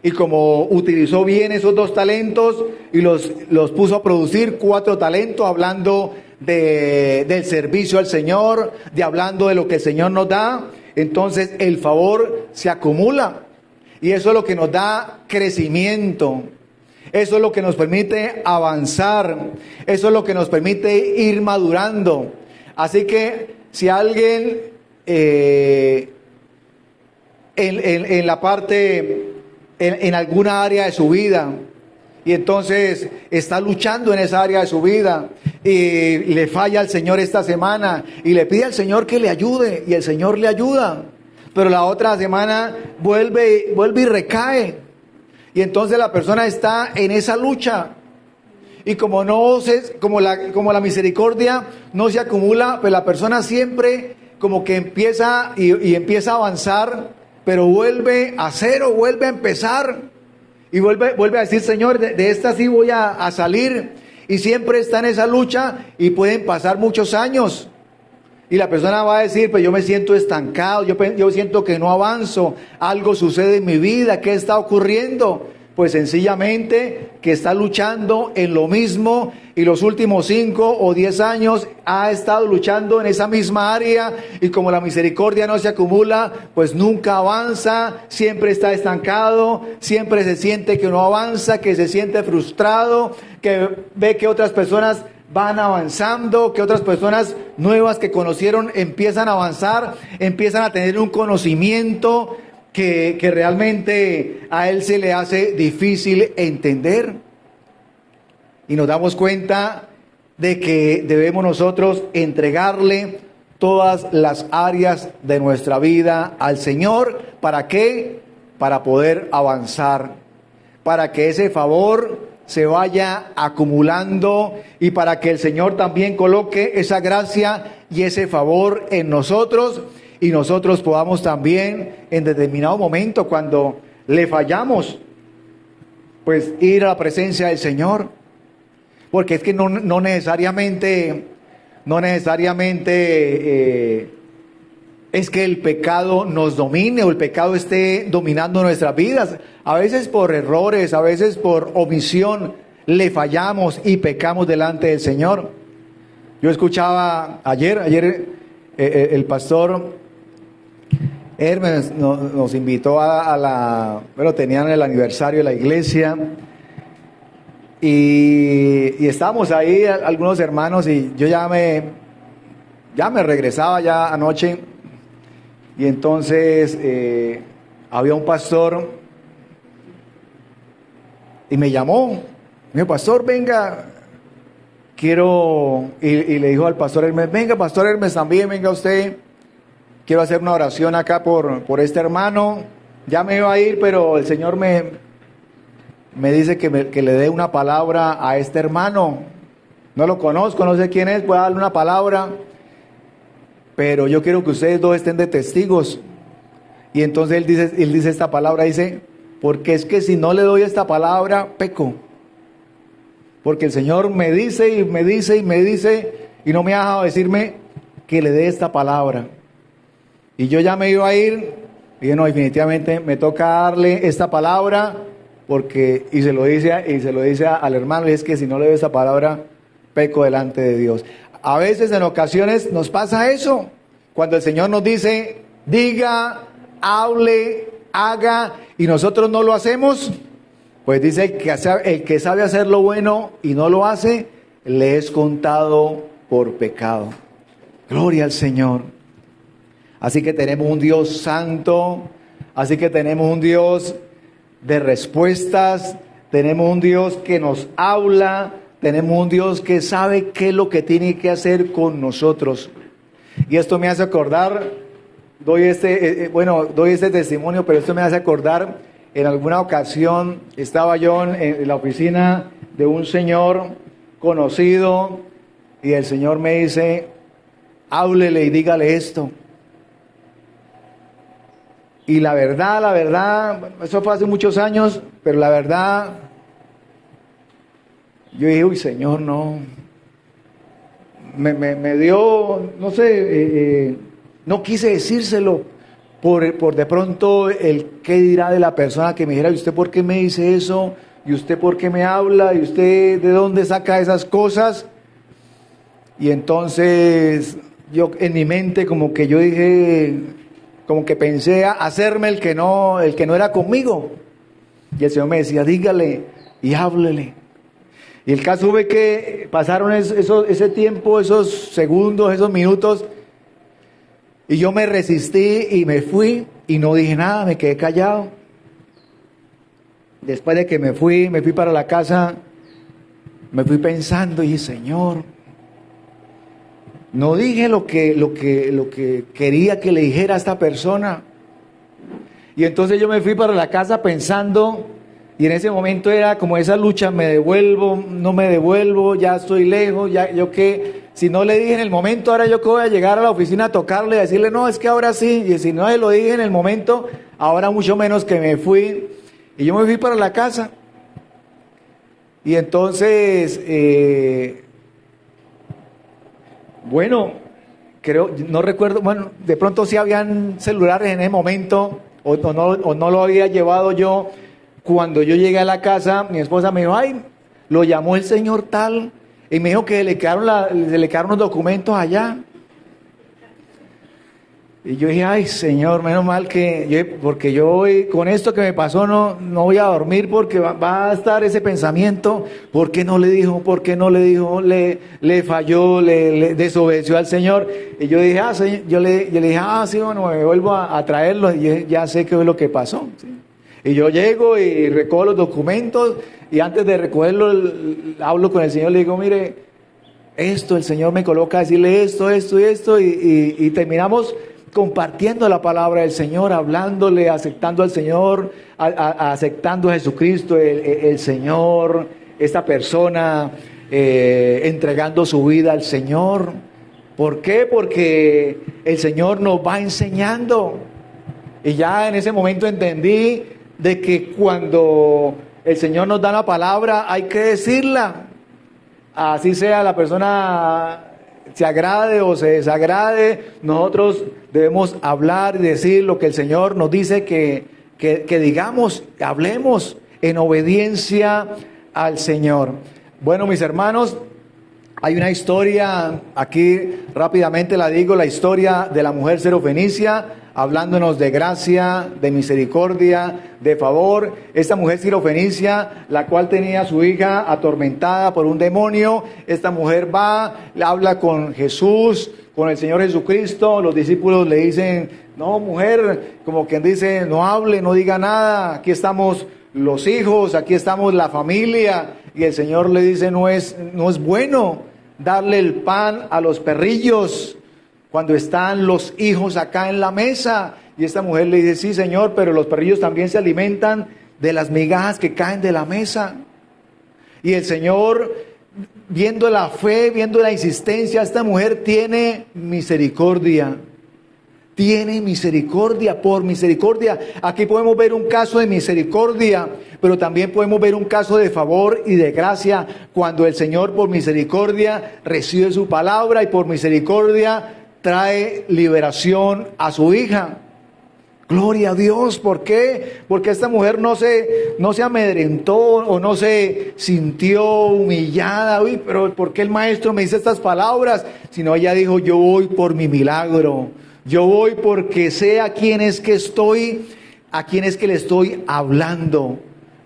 y como utilizó bien esos 2 talentos y los puso a producir 4 talentos, hablando del servicio al Señor, hablando de lo que el Señor nos da. Entonces el favor se acumula y eso es lo que nos da crecimiento. Eso es lo que nos permite avanzar. Eso es lo que nos permite ir madurando. Así que si alguien en la parte, en alguna área de su vida, y entonces está luchando en esa área de su vida y le falla al Señor esta semana y le pide al Señor que le ayude y el Señor le ayuda, pero la otra semana vuelve y recae. Y entonces la persona está en esa lucha. Y como la misericordia no se acumula, pues la persona siempre como que empieza y empieza a avanzar, pero vuelve a cero, vuelve a empezar. Y vuelve a decir, Señor, de esta sí voy a salir. Y siempre está en esa lucha y pueden pasar muchos años. Y la persona va a decir, pues yo me siento estancado, yo siento que no avanzo, algo sucede en mi vida, ¿qué está ocurriendo? Pues sencillamente que está luchando en lo mismo y los últimos 5 o 10 años ha estado luchando en esa misma área y como la misericordia no se acumula, pues nunca avanza, siempre está estancado, siempre se siente que no avanza, que se siente frustrado, que ve que otras personas van avanzando, que otras personas nuevas que conocieron empiezan a avanzar, empiezan a tener un conocimiento que realmente a él se le hace difícil entender. Y nos damos cuenta de que debemos nosotros entregarle todas las áreas de nuestra vida al Señor. ¿Para qué? Para poder avanzar, para que ese favor se vaya acumulando y para que el Señor también coloque esa gracia y ese favor en nosotros y nosotros podamos también en determinado momento cuando le fallamos, pues ir a la presencia del Señor, porque es que no necesariamente es que el pecado nos domine o el pecado esté dominando nuestras vidas. A veces por errores, a veces por omisión le fallamos y pecamos delante del Señor. Yo escuchaba ayer el pastor Hermes nos invitó tenían el aniversario de la iglesia y estábamos ahí algunos hermanos y yo ya me regresaba ya anoche y entonces había un pastor y me llamó, me dijo, pastor, venga, quiero, y le dijo al pastor Hermes, venga, pastor Hermes, también venga usted, quiero hacer una oración acá por este hermano, ya me iba a ir, pero el Señor me me dice que le dé una palabra a este hermano. No lo conozco, no sé quién es, voy a darle una palabra, pero yo quiero que ustedes dos estén de testigos. Y entonces él dice esta palabra, dice, porque es que si no le doy esta palabra, peco. Porque el Señor me dice y me dice y me dice, y no me ha dejado decirme que le dé esta palabra. Y yo ya me iba a ir, y no, definitivamente me toca darle esta palabra, porque, y se lo dice al hermano, y es que si no le doy esta palabra, peco delante de Dios. A veces, en ocasiones, nos pasa eso, cuando el Señor nos dice, diga, hable, haga, y nosotros no lo hacemos, pues dice el que sabe hacer lo bueno y no lo hace, le es contado por pecado. Gloria al Señor. Así que tenemos un Dios santo, así que tenemos un Dios de respuestas, tenemos un Dios que nos habla, tenemos un Dios que sabe qué es lo que tiene que hacer con nosotros. Y esto me hace acordar, doy este testimonio, pero esto me hace acordar, en alguna ocasión estaba yo en la oficina de un señor conocido y el Señor me dice, háblele y dígale esto. Y la verdad, eso fue hace muchos años, pero la verdad, yo dije, uy Señor, no, me dio, no sé, no quise decírselo por de pronto el qué dirá de la persona que me dijera, ¿y usted por qué me dice eso? ¿Y usted por qué me habla? ¿Y usted de dónde saca esas cosas? Y entonces yo en mi mente como que yo dije, como que pensé a hacerme el que no era conmigo. Y el Señor me decía, dígale y háblele. Y el caso fue que pasaron ese tiempo, esos segundos, esos minutos, y yo me resistí y me fui y no dije nada, me quedé callado. Después de que me fui para la casa, me fui pensando y dije, Señor, no dije lo que quería que le dijera a esta persona. Y entonces yo me fui para la casa pensando, y en ese momento era como esa lucha, me devuelvo, no me devuelvo, ya estoy lejos, ya yo qué, si no le dije en el momento, ahora yo que voy a llegar a la oficina a tocarle, a decirle, no, es que ahora sí, y si no le lo dije en el momento, ahora mucho menos que me fui, y yo me fui para la casa. Y entonces, bueno, creo, no recuerdo, bueno, de pronto sí habían celulares en ese momento, o no lo había llevado yo. Cuando yo llegué a la casa, mi esposa me dijo, ay, lo llamó el señor tal, y me dijo que se le quedaron los documentos allá. Y yo dije, ay Señor, menos mal porque yo hoy, con esto que me pasó, no voy a dormir, porque va a estar ese pensamiento, ¿por qué no le dijo? ¿Por qué no le dijo? Le falló, le desobedeció al Señor. Y yo dije, yo le dije, sí, bueno, me vuelvo a traerlo, y ya sé qué es lo que pasó, ¿sí? Y yo llego y recojo los documentos, y antes de recogerlo hablo con el Señor, le digo, mire, el Señor me coloca a decirle esto y esto, y terminamos compartiendo la palabra del Señor, hablándole, aceptando al Señor, aceptando a Jesucristo, el Señor, esta persona entregando su vida al Señor. ¿Por qué? Porque el Señor nos va enseñando. Y ya en ese momento entendí de que cuando el Señor nos da la palabra hay que decirla, así sea la persona se agrade o se desagrade, nosotros debemos hablar y decir lo que el Señor nos dice que digamos, hablemos en obediencia al Señor. Bueno, mis hermanos, hay una historia, aquí rápidamente la digo, la historia de la mujer sirofenicia, hablándonos de gracia, de misericordia, de favor. Esta mujer sirofenicia, la cual tenía a su hija atormentada por un demonio, esta mujer va, habla con Jesús, con el Señor Jesucristo. Los discípulos le dicen, no mujer, como quien dice, no hable, no diga nada, aquí estamos los hijos, aquí estamos la familia. Y el Señor le dice, no es bueno darle el pan a los perrillos cuando están los hijos acá en la mesa. Y esta mujer le dice, sí Señor, pero los perrillos también se alimentan de las migajas que caen de la mesa. Y el Señor, viendo la fe, viendo la insistencia, esta mujer tiene misericordia. Tiene misericordia, por misericordia. Aquí podemos ver un caso de misericordia, pero también podemos ver un caso de favor y de gracia, cuando el Señor por misericordia recibe su palabra y por misericordia trae liberación a su hija. Gloria a Dios. ¿Por qué? Porque esta mujer no se amedrentó o no se sintió humillada. Uy, pero ¿por qué el maestro me dice estas palabras? Sino ella dijo, yo voy por mi milagro. Yo voy porque sé a quién es que le estoy hablando.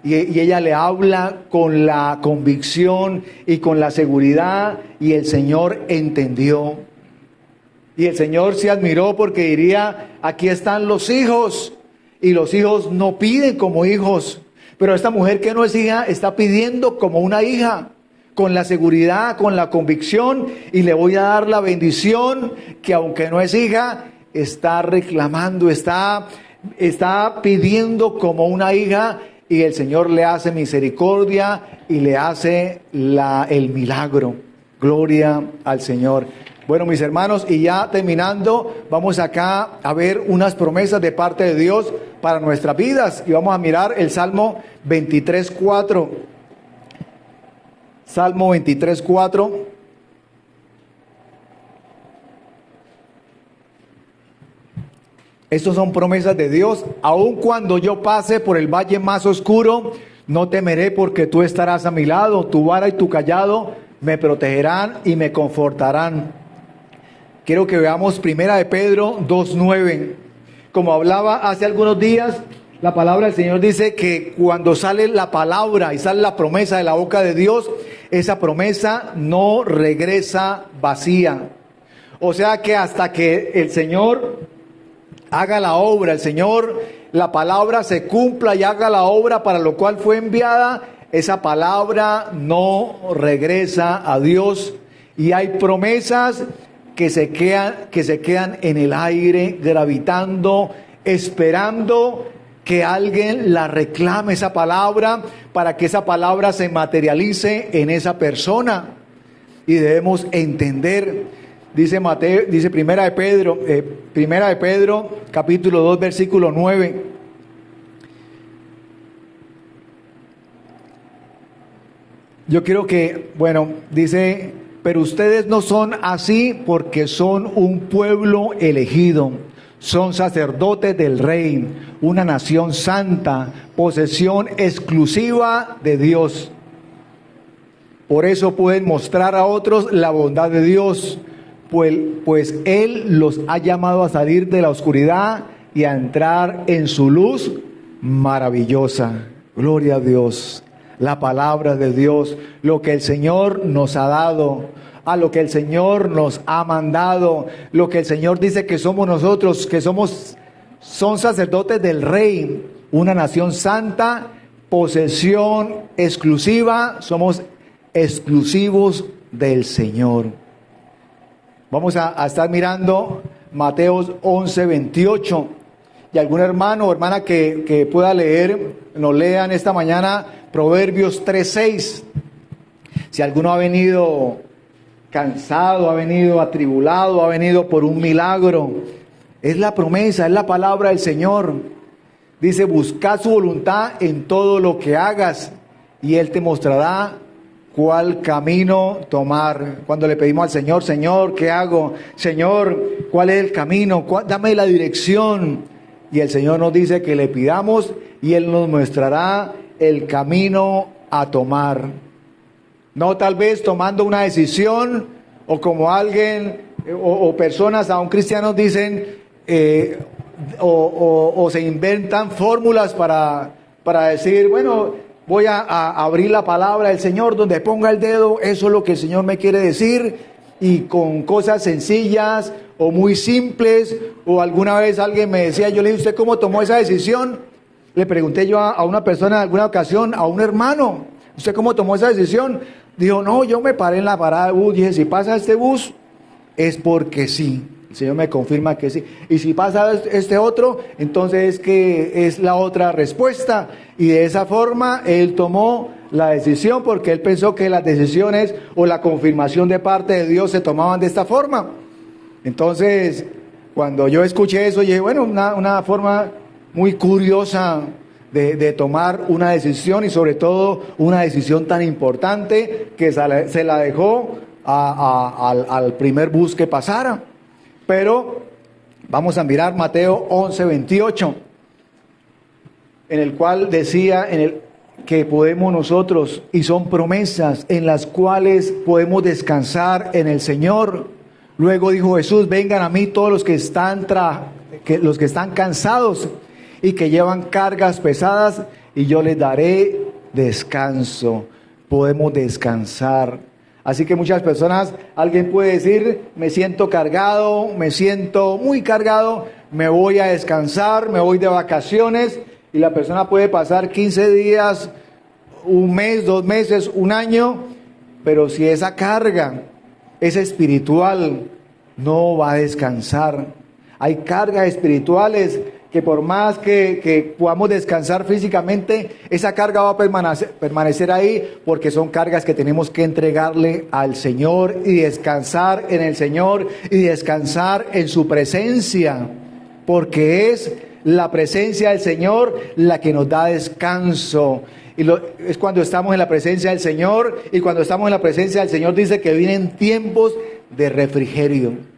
Y ella le habla con la convicción y con la seguridad, y el Señor entendió. Y el Señor se admiró, porque diría, aquí están los hijos, y los hijos no piden como hijos, pero esta mujer que no es hija está pidiendo como una hija, con la seguridad, con la convicción, y le voy a dar la bendición que aunque no es hija, está reclamando, está pidiendo como una hija, y el Señor le hace misericordia y le hace el milagro. Gloria al Señor. Bueno, mis hermanos, y ya terminando, vamos acá a ver unas promesas de parte de Dios para nuestras vidas, y vamos a mirar el Salmo 23:4. Salmo 23:4. Estas son promesas de Dios. Aun cuando yo pase por el valle más oscuro, no temeré, porque tú estarás a mi lado. Tu vara y tu cayado me protegerán y me confortarán. Quiero que veamos Primera de Pedro 2:9. Como hablaba hace algunos días, la palabra del Señor dice que cuando sale la palabra y sale la promesa de la boca de Dios, esa promesa no regresa vacía. O sea que hasta que el Señor haga la obra, la palabra se cumpla y haga la obra para lo cual fue enviada, esa palabra no regresa a Dios. Y hay promesas que se quedan en el aire, gravitando, esperando que alguien la reclame, esa palabra, para que esa palabra se materialice en esa persona. Y debemos entender. Dice Primera de Pedro, capítulo 2, versículo 9. Yo quiero que, dice, pero ustedes no son así, porque son un pueblo elegido, son sacerdotes del Rey, una nación santa, posesión exclusiva de Dios. Por eso pueden mostrar a otros la bondad de Dios, pues Él los ha llamado a salir de la oscuridad y a entrar en su luz maravillosa. Gloria a Dios. La palabra de Dios, lo que el Señor nos ha dado, a lo que el Señor nos ha mandado, lo que el Señor dice que somos nosotros, que son sacerdotes del Rey, una nación santa, posesión exclusiva, somos exclusivos del Señor. Vamos a estar mirando Mateo 11:28. Y algún hermano o hermana que pueda leer, nos lean esta mañana Proverbios 3:6. Si alguno ha venido cansado, ha venido atribulado, ha venido por un milagro, es la promesa, es la palabra del Señor. Dice, buscad su voluntad en todo lo que hagas, y Él te mostrará cuál camino tomar. Cuando le pedimos al Señor, Señor, ¿qué hago? Señor, ¿cuál es el camino? Dame la dirección. Y el Señor nos dice que le pidamos y Él nos mostrará el camino a tomar. No tal vez tomando una decisión, o como alguien o personas, aún cristianos, dicen o se inventan fórmulas para decir, voy a abrir la palabra del Señor, donde ponga el dedo, eso es lo que el Señor me quiere decir, y con cosas sencillas o muy simples. O alguna vez alguien me decía, yo le dije, ¿usted cómo tomó esa decisión? Le pregunté yo a una persona en alguna ocasión, a un hermano, ¿usted cómo tomó esa decisión? Dijo, no, yo me paré en la parada de bus, dije, si pasa este bus, es porque sí. El Señor me confirma que sí. Y si pasa este otro, entonces es que es la otra respuesta. Y de esa forma Él tomó la decisión, porque Él pensó que las decisiones o la confirmación de parte de Dios se tomaban de esta forma. Entonces, cuando yo escuché eso, dije, bueno, una forma muy curiosa de tomar una decisión, y sobre todo una decisión tan importante que se la dejó al primer bus que pasara. Pero vamos a mirar Mateo 11:28, en el cual decía que podemos nosotros, y son promesas en las cuales podemos descansar en el Señor. Luego dijo Jesús, vengan a mí todos los que están cansados y que llevan cargas pesadas, y yo les daré descanso. Podemos descansar. Así que muchas personas, alguien puede decir, me siento cargado, me siento muy cargado, me voy a descansar, me voy de vacaciones, y la persona puede pasar 15 días, un mes, 2 meses, un año, pero si esa carga es espiritual, no va a descansar. Hay cargas espirituales que por más que podamos descansar físicamente, esa carga va a permanecer ahí, porque son cargas que tenemos que entregarle al Señor y descansar en el Señor y descansar en su presencia, porque es la presencia del Señor la que nos da descanso. Es cuando estamos en la presencia del Señor, y cuando estamos en la presencia del Señor dice que vienen tiempos de refrigerio.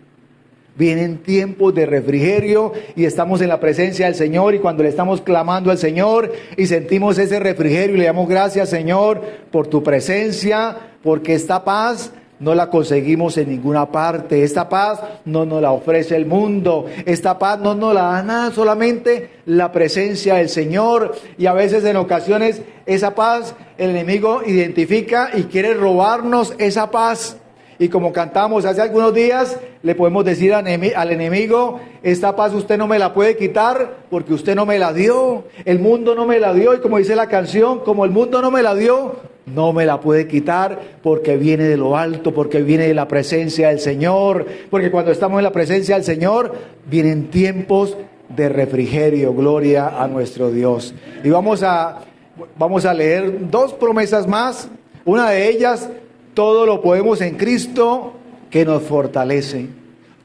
Vienen tiempos de refrigerio, y estamos en la presencia del Señor, y cuando le estamos clamando al Señor y sentimos ese refrigerio y le damos gracias, Señor, por tu presencia, porque esta paz no la conseguimos en ninguna parte. Esta paz no nos la ofrece el mundo. Esta paz no nos la da nada, solamente la presencia del Señor. Y a veces, en ocasiones, esa paz el enemigo identifica y quiere robarnos esa paz. Y como cantamos hace algunos días, le podemos decir al enemigo, esta paz usted no me la puede quitar porque usted no me la dio. El mundo no me la dio, y como dice la canción, como el mundo no me la dio, no me la puede quitar, porque viene de lo alto, porque viene de la presencia del Señor. Porque cuando estamos en la presencia del Señor, vienen tiempos de refrigerio. Gloria a nuestro Dios. Y vamos a leer 2 promesas más. Una de ellas, todo lo podemos en Cristo que nos fortalece.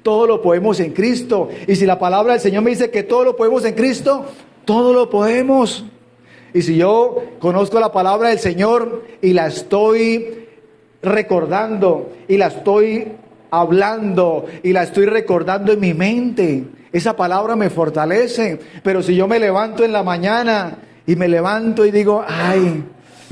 Todo lo podemos en Cristo. Y si la palabra del Señor me dice que todo lo podemos en Cristo, todo lo podemos. Y si yo conozco la palabra del Señor y la estoy recordando, y la estoy hablando, y la estoy recordando en mi mente, esa palabra me fortalece. Pero si yo me levanto en la mañana y me levanto y digo, ay,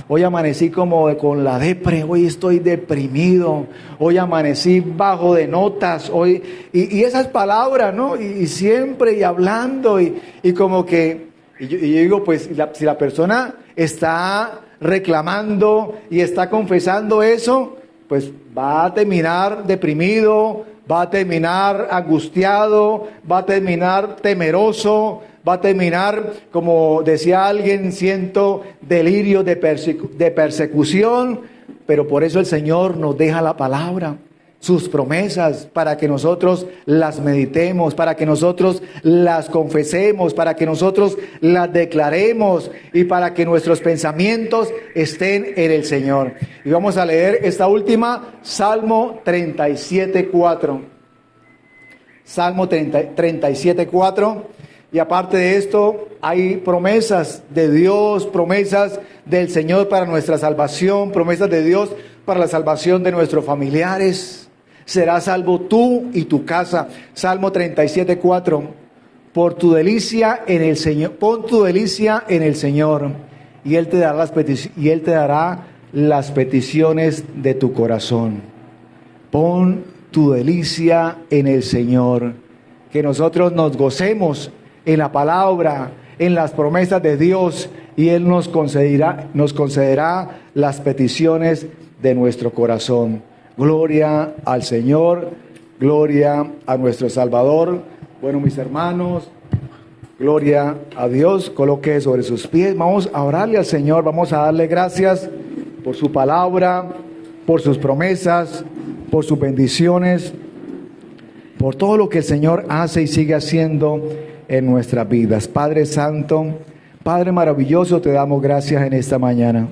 hoy amanecí como con la depre, hoy estoy deprimido, hoy amanecí bajo de notas, hoy, y esas palabras, ¿no? Y siempre, y hablando, y como que, y yo digo, pues, si la persona está reclamando y está confesando eso, pues va a terminar deprimido, va a terminar angustiado, va a terminar temeroso, va a terminar, como decía alguien, siento delirio de persecución. Pero por eso el Señor nos deja la palabra, sus promesas, para que nosotros las meditemos, para que nosotros las confesemos, para que nosotros las declaremos, y para que nuestros pensamientos estén en el Señor. Y vamos a leer esta última, Salmo 37:4. Salmo 37:4. Y aparte de esto, hay promesas de Dios, promesas del Señor para nuestra salvación, promesas de Dios para la salvación de nuestros familiares. Serás salvo tú y tu casa. Salmo 37:4. Por tu delicia en el Señor, pon tu delicia en el Señor, y Él te dará las peticiones de tu corazón. Pon tu delicia en el Señor. Que nosotros nos gocemos en la palabra, en las promesas de Dios, y Él nos concederá las peticiones de nuestro corazón. Gloria al Señor, gloria a nuestro Salvador. Bueno, mis hermanos, gloria a Dios. Coloque sobre sus pies. Vamos a orarle al Señor, vamos a darle gracias por su palabra, por sus promesas, por sus bendiciones. por todo lo que el Señor hace y sigue haciendo en nuestras vidas. Padre Santo, Padre maravilloso, te damos gracias en esta mañana.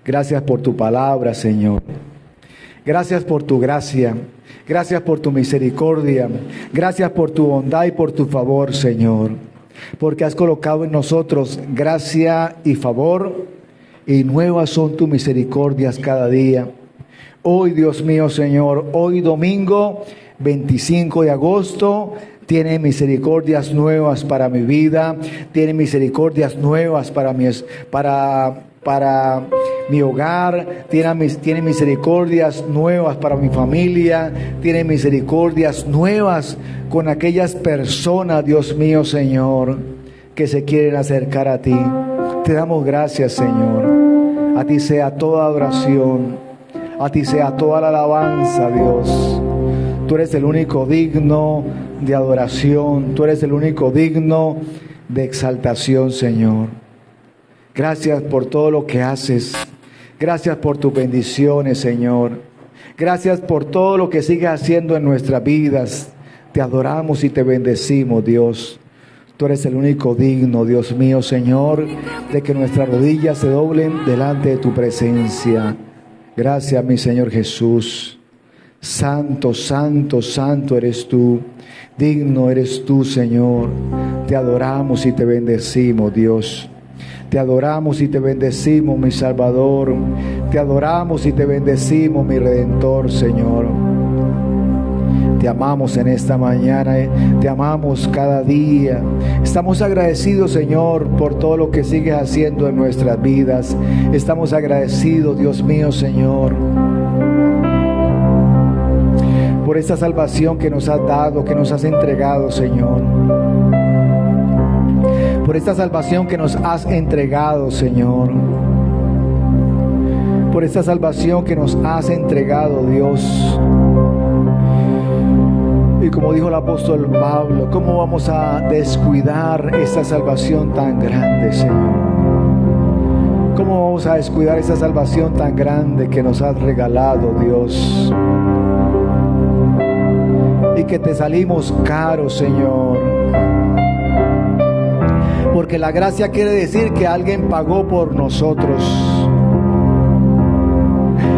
Gracias por tu palabra, Señor. Gracias por tu gracia. Gracias por tu misericordia. Gracias por tu bondad y por tu favor, Señor. Porque has colocado en nosotros gracia y favor, y nuevas son tus misericordias cada día. Hoy, Dios mío, Señor, hoy domingo 25 de agosto, tiene misericordias nuevas para mi vida, tiene misericordias nuevas para mi hogar, tiene misericordias nuevas para mi familia, tiene misericordias nuevas con aquellas personas, Dios mío, Señor, que se quieren acercar a ti. Te damos gracias, Señor. A ti sea toda adoración, a ti sea toda la alabanza, Dios. Tú eres el único digno de adoración, tú eres el único digno de exaltación, Señor. Gracias por todo lo que haces. Gracias por tus bendiciones, Señor. Gracias por todo lo que sigues haciendo en nuestras vidas. Te adoramos y te bendecimos, Dios. Tú eres el único digno, Dios mío, Señor, de que nuestras rodillas se doblen delante de tu presencia. Gracias, mi Señor Jesús. Santo, santo, santo eres tú. Digno eres tú, Señor. Te adoramos y te bendecimos, Dios. Te adoramos y te bendecimos, mi Salvador. Te adoramos y te bendecimos, mi Redentor, Señor. Te amamos en esta mañana, te amamos cada día. Estamos agradecidos, Señor, por todo lo que sigues haciendo en nuestras vidas. Estamos agradecidos, Dios mío, Señor, por esta salvación que nos has dado, que nos has entregado, Señor. Por esta salvación que nos has entregado, Señor. Por esta salvación que nos has entregado, Dios. Y como dijo el apóstol Pablo, ¿cómo vamos a descuidar esta salvación tan grande, Señor? ¿Cómo vamos a descuidar esa salvación tan grande que nos has regalado, Dios? Y que te salimos caros, Señor. Porque la gracia quiere decir que alguien pagó por nosotros.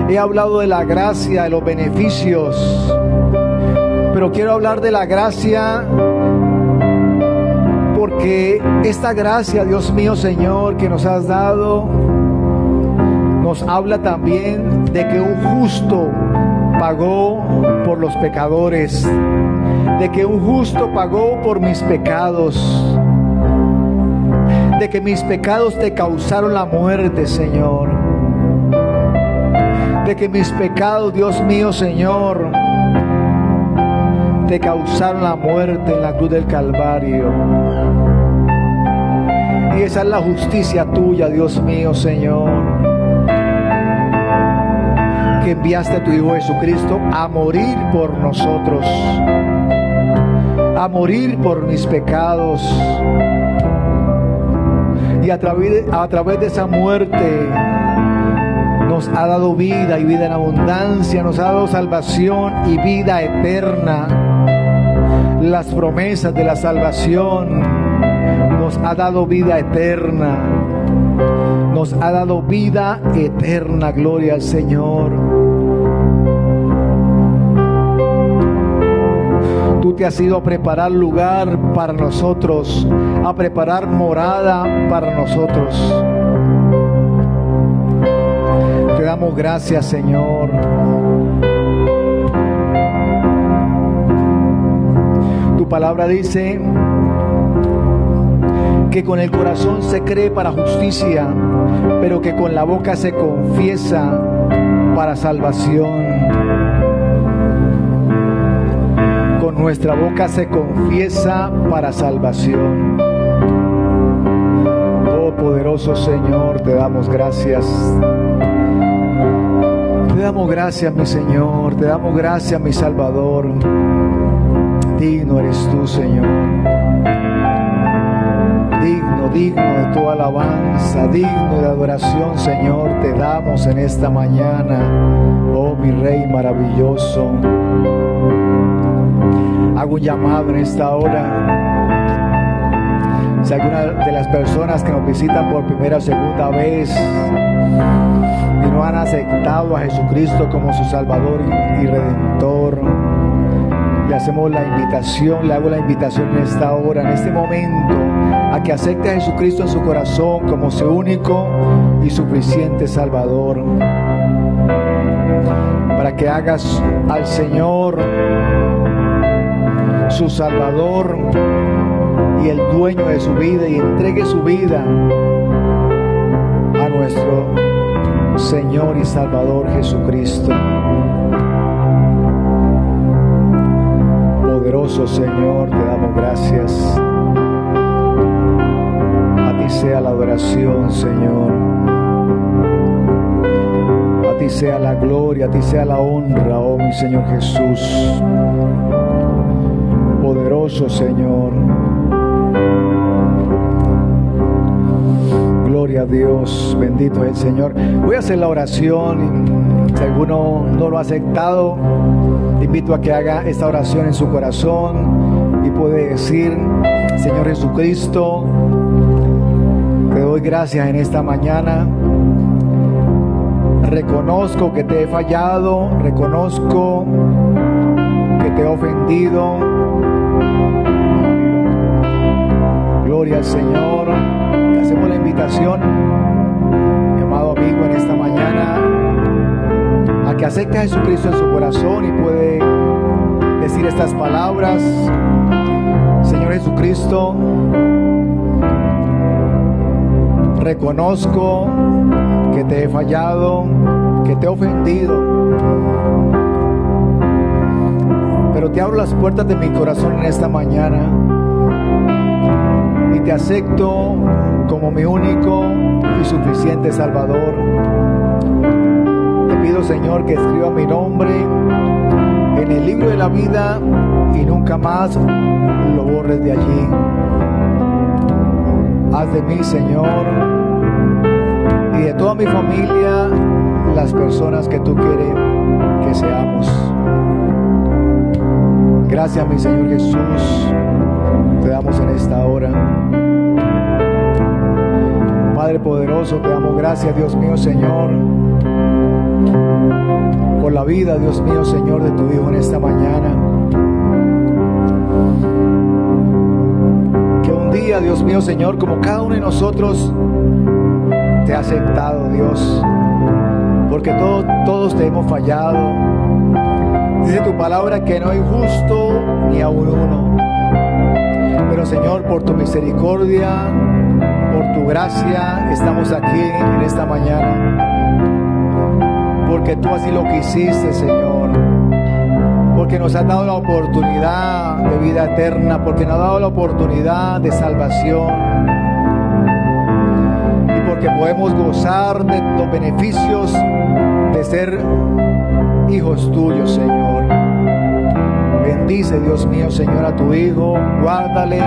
He hablado de la gracia, de los beneficios, pero quiero hablar de la gracia porque esta gracia, Dios mío, Señor, que nos has dado, nos habla también de que un justo pagó por los pecadores, de que un justo pagó por mis pecados, de que mis pecados te causaron la muerte, Señor, de que mis pecados, Dios mío, Señor, te causaron la muerte en la cruz del Calvario. Y esa es la justicia tuya, Dios mío, Señor, que enviaste a tu Hijo Jesucristo a morir por nosotros, a morir por mis pecados. Y a través de esa muerte nos ha dado vida y vida en abundancia, nos ha dado salvación y vida eterna. Las promesas de la salvación nos ha dado vida eterna. Nos ha dado vida eterna, gloria al Señor. Tú te has ido a preparar lugar para nosotros, a preparar morada para nosotros. Te damos gracias, Señor. Tu palabra dice que con el corazón se cree para justicia, pero que con la boca se confiesa para salvación. Con nuestra boca se confiesa para salvación. Oh poderoso Señor, te damos gracias. Te damos gracias, mi Señor. Te damos gracias, mi Salvador. Digno eres tú, Señor. Digno, digno de tu alabanza, digno de adoración, Señor, te damos en esta mañana, oh mi Rey maravilloso. Hago un llamado en esta hora. Si alguna de las personas que nos visitan por primera o segunda vez y no han aceptado a Jesucristo como su Salvador y Redentor, le hacemos la invitación, le hago la invitación en esta hora, en este momento, a que acepte a Jesucristo en su corazón como su único y suficiente Salvador, para que hagas al Señor su Salvador y el dueño de su vida, y entregue su vida a nuestro Señor y Salvador Jesucristo. Poderoso Señor, te damos gracias. A ti sea la adoración, Señor. A ti sea la gloria, a ti sea la honra, oh mi Señor Jesús. Poderoso Señor. Gloria a Dios, bendito es el Señor. Voy a hacer la oración. Si alguno no lo ha aceptado, invito a que haga esta oración en su corazón y puede decir: Señor Jesucristo, te doy gracias en esta mañana. Reconozco que te he fallado, reconozco que te he ofendido. Gloria al Señor. Te hacemos la invitación, mi amado amigo, en esta mañana, a que acepte a Jesucristo en su corazón y puede decir estas palabras: Señor Jesucristo, reconozco que te he fallado, que te he ofendido, pero te abro las puertas de mi corazón en esta mañana y te acepto como mi único y suficiente Salvador. Te pido, Señor, que escriba mi nombre en el libro de la vida y nunca más lo borres de allí. Haz de mí, Señor, y de toda mi familia las personas que tú quieres que seamos. Gracias, mi Señor Jesús, te damos en esta hora. Padre poderoso, te damos gracias, Dios mío, Señor, por la vida, Dios mío, Señor, de tu Hijo en esta mañana. Que un día, Dios mío, Señor, como cada uno de nosotros, te ha aceptado, Dios, porque todos te hemos fallado. Dice tu palabra que no hay justo ni aun uno. Pero, Señor, por tu misericordia, por tu gracia, estamos aquí en esta mañana. Porque tú así lo quisiste, Señor. Porque nos has dado la oportunidad de vida eterna. Porque nos has dado la oportunidad de salvación. Y porque podemos gozar de los beneficios de ser hijos tuyos, Señor. Bendice, Dios mío, Señor, a tu Hijo. Guárdale.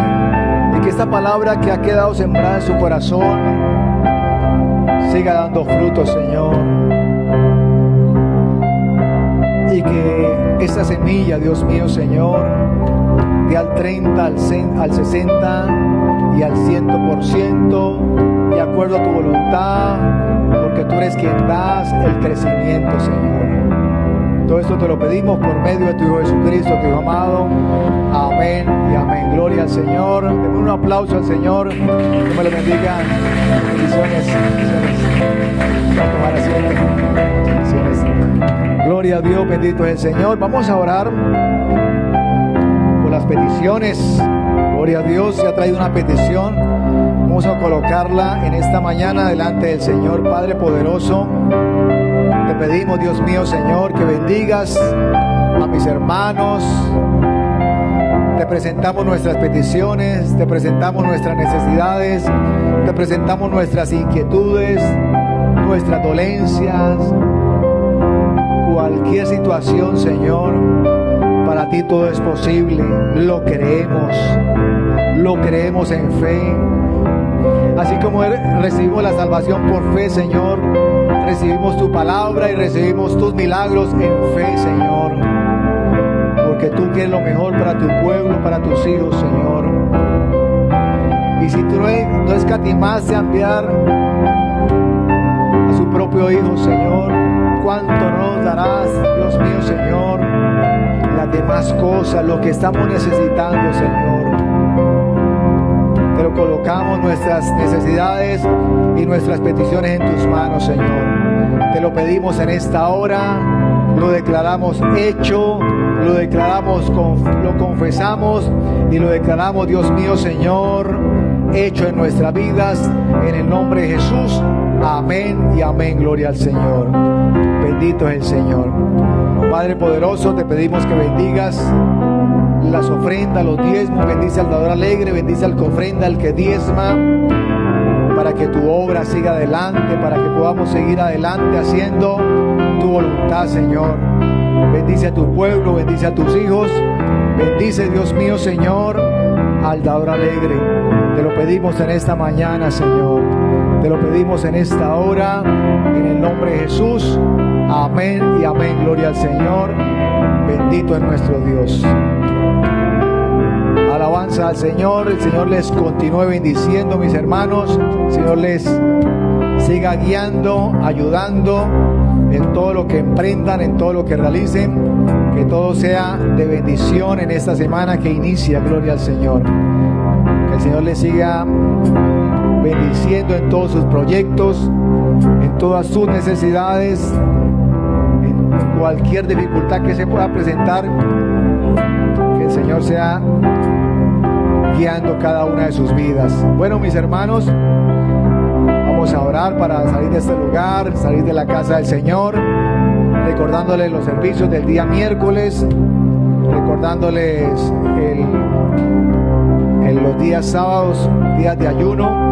Y que esta palabra que ha quedado sembrada en su corazón siga dando frutos, Señor. Y que esta semilla, Dios mío, Señor, dé al 30, al 60 y al 100%, de acuerdo a tu voluntad, porque tú eres quien das el crecimiento, Señor. Todo esto te lo pedimos por medio de tu Hijo Jesucristo, tu Hijo amado. Amén y amén. Gloria al Señor. Denle un aplauso al Señor. Que me lo bendiga. Bendiciones. Vamos a tomar asiento. Bendiciones. Gloria a Dios. Bendito es el Señor. Vamos a orar por las peticiones. Gloria a Dios. Se ha traído una petición. Vamos a colocarla en esta mañana delante del Señor. Padre poderoso, te pedimos, Dios mío, Señor, que bendigas a mis hermanos. Te presentamos nuestras peticiones, te presentamos nuestras necesidades, te presentamos nuestras inquietudes, nuestras dolencias, cualquier situación, Señor. Para ti todo es posible. Lo creemos en fe. Así como recibimos la salvación por fe, Señor, recibimos tu palabra y recibimos tus milagros en fe, Señor. Porque tú quieres lo mejor para tu pueblo, para tus hijos, Señor. Y si tú no escatimaste a enviar a su propio Hijo, Señor, ¿cuánto nos darás, Dios mío, Señor, las demás cosas, lo que estamos necesitando, Señor? Te lo colocamos, nuestras necesidades y nuestras peticiones en tus manos, Señor. Te lo pedimos en esta hora, lo declaramos hecho, lo declaramos, lo confesamos y lo declaramos, Dios mío, Señor, hecho en nuestras vidas, en el nombre de Jesús. Amén y amén, gloria al Señor. Bendito es el Señor. Padre poderoso, te pedimos que bendigas las ofrendas, los diezmos, bendice al dador alegre, bendice al que ofrenda, al que diezma, para que tu obra siga adelante, para que podamos seguir adelante haciendo tu voluntad, Señor. Bendice a tu pueblo, bendice a tus hijos, bendice, Dios mío, Señor, al dador alegre. Te lo pedimos en esta mañana, Señor. Te lo pedimos en esta hora, en el nombre de Jesús. Amén y amén, gloria al Señor. Bendito es nuestro Dios. Alabanza al Señor. El Señor les continúe bendiciendo, mis hermanos. El Señor les siga guiando, ayudando en todo lo que emprendan, en todo lo que realicen. Que todo sea de bendición en esta semana que inicia, gloria al Señor. Que el Señor les siga bendiciendo en todos sus proyectos, en todas sus necesidades, en cualquier dificultad que se pueda presentar. Que el Señor sea guiando cada una de sus vidas. Bueno, mis hermanos, vamos a orar para salir de este lugar, salir de la casa del Señor, recordándoles los servicios del día miércoles, recordándoles los días sábados, días de ayuno,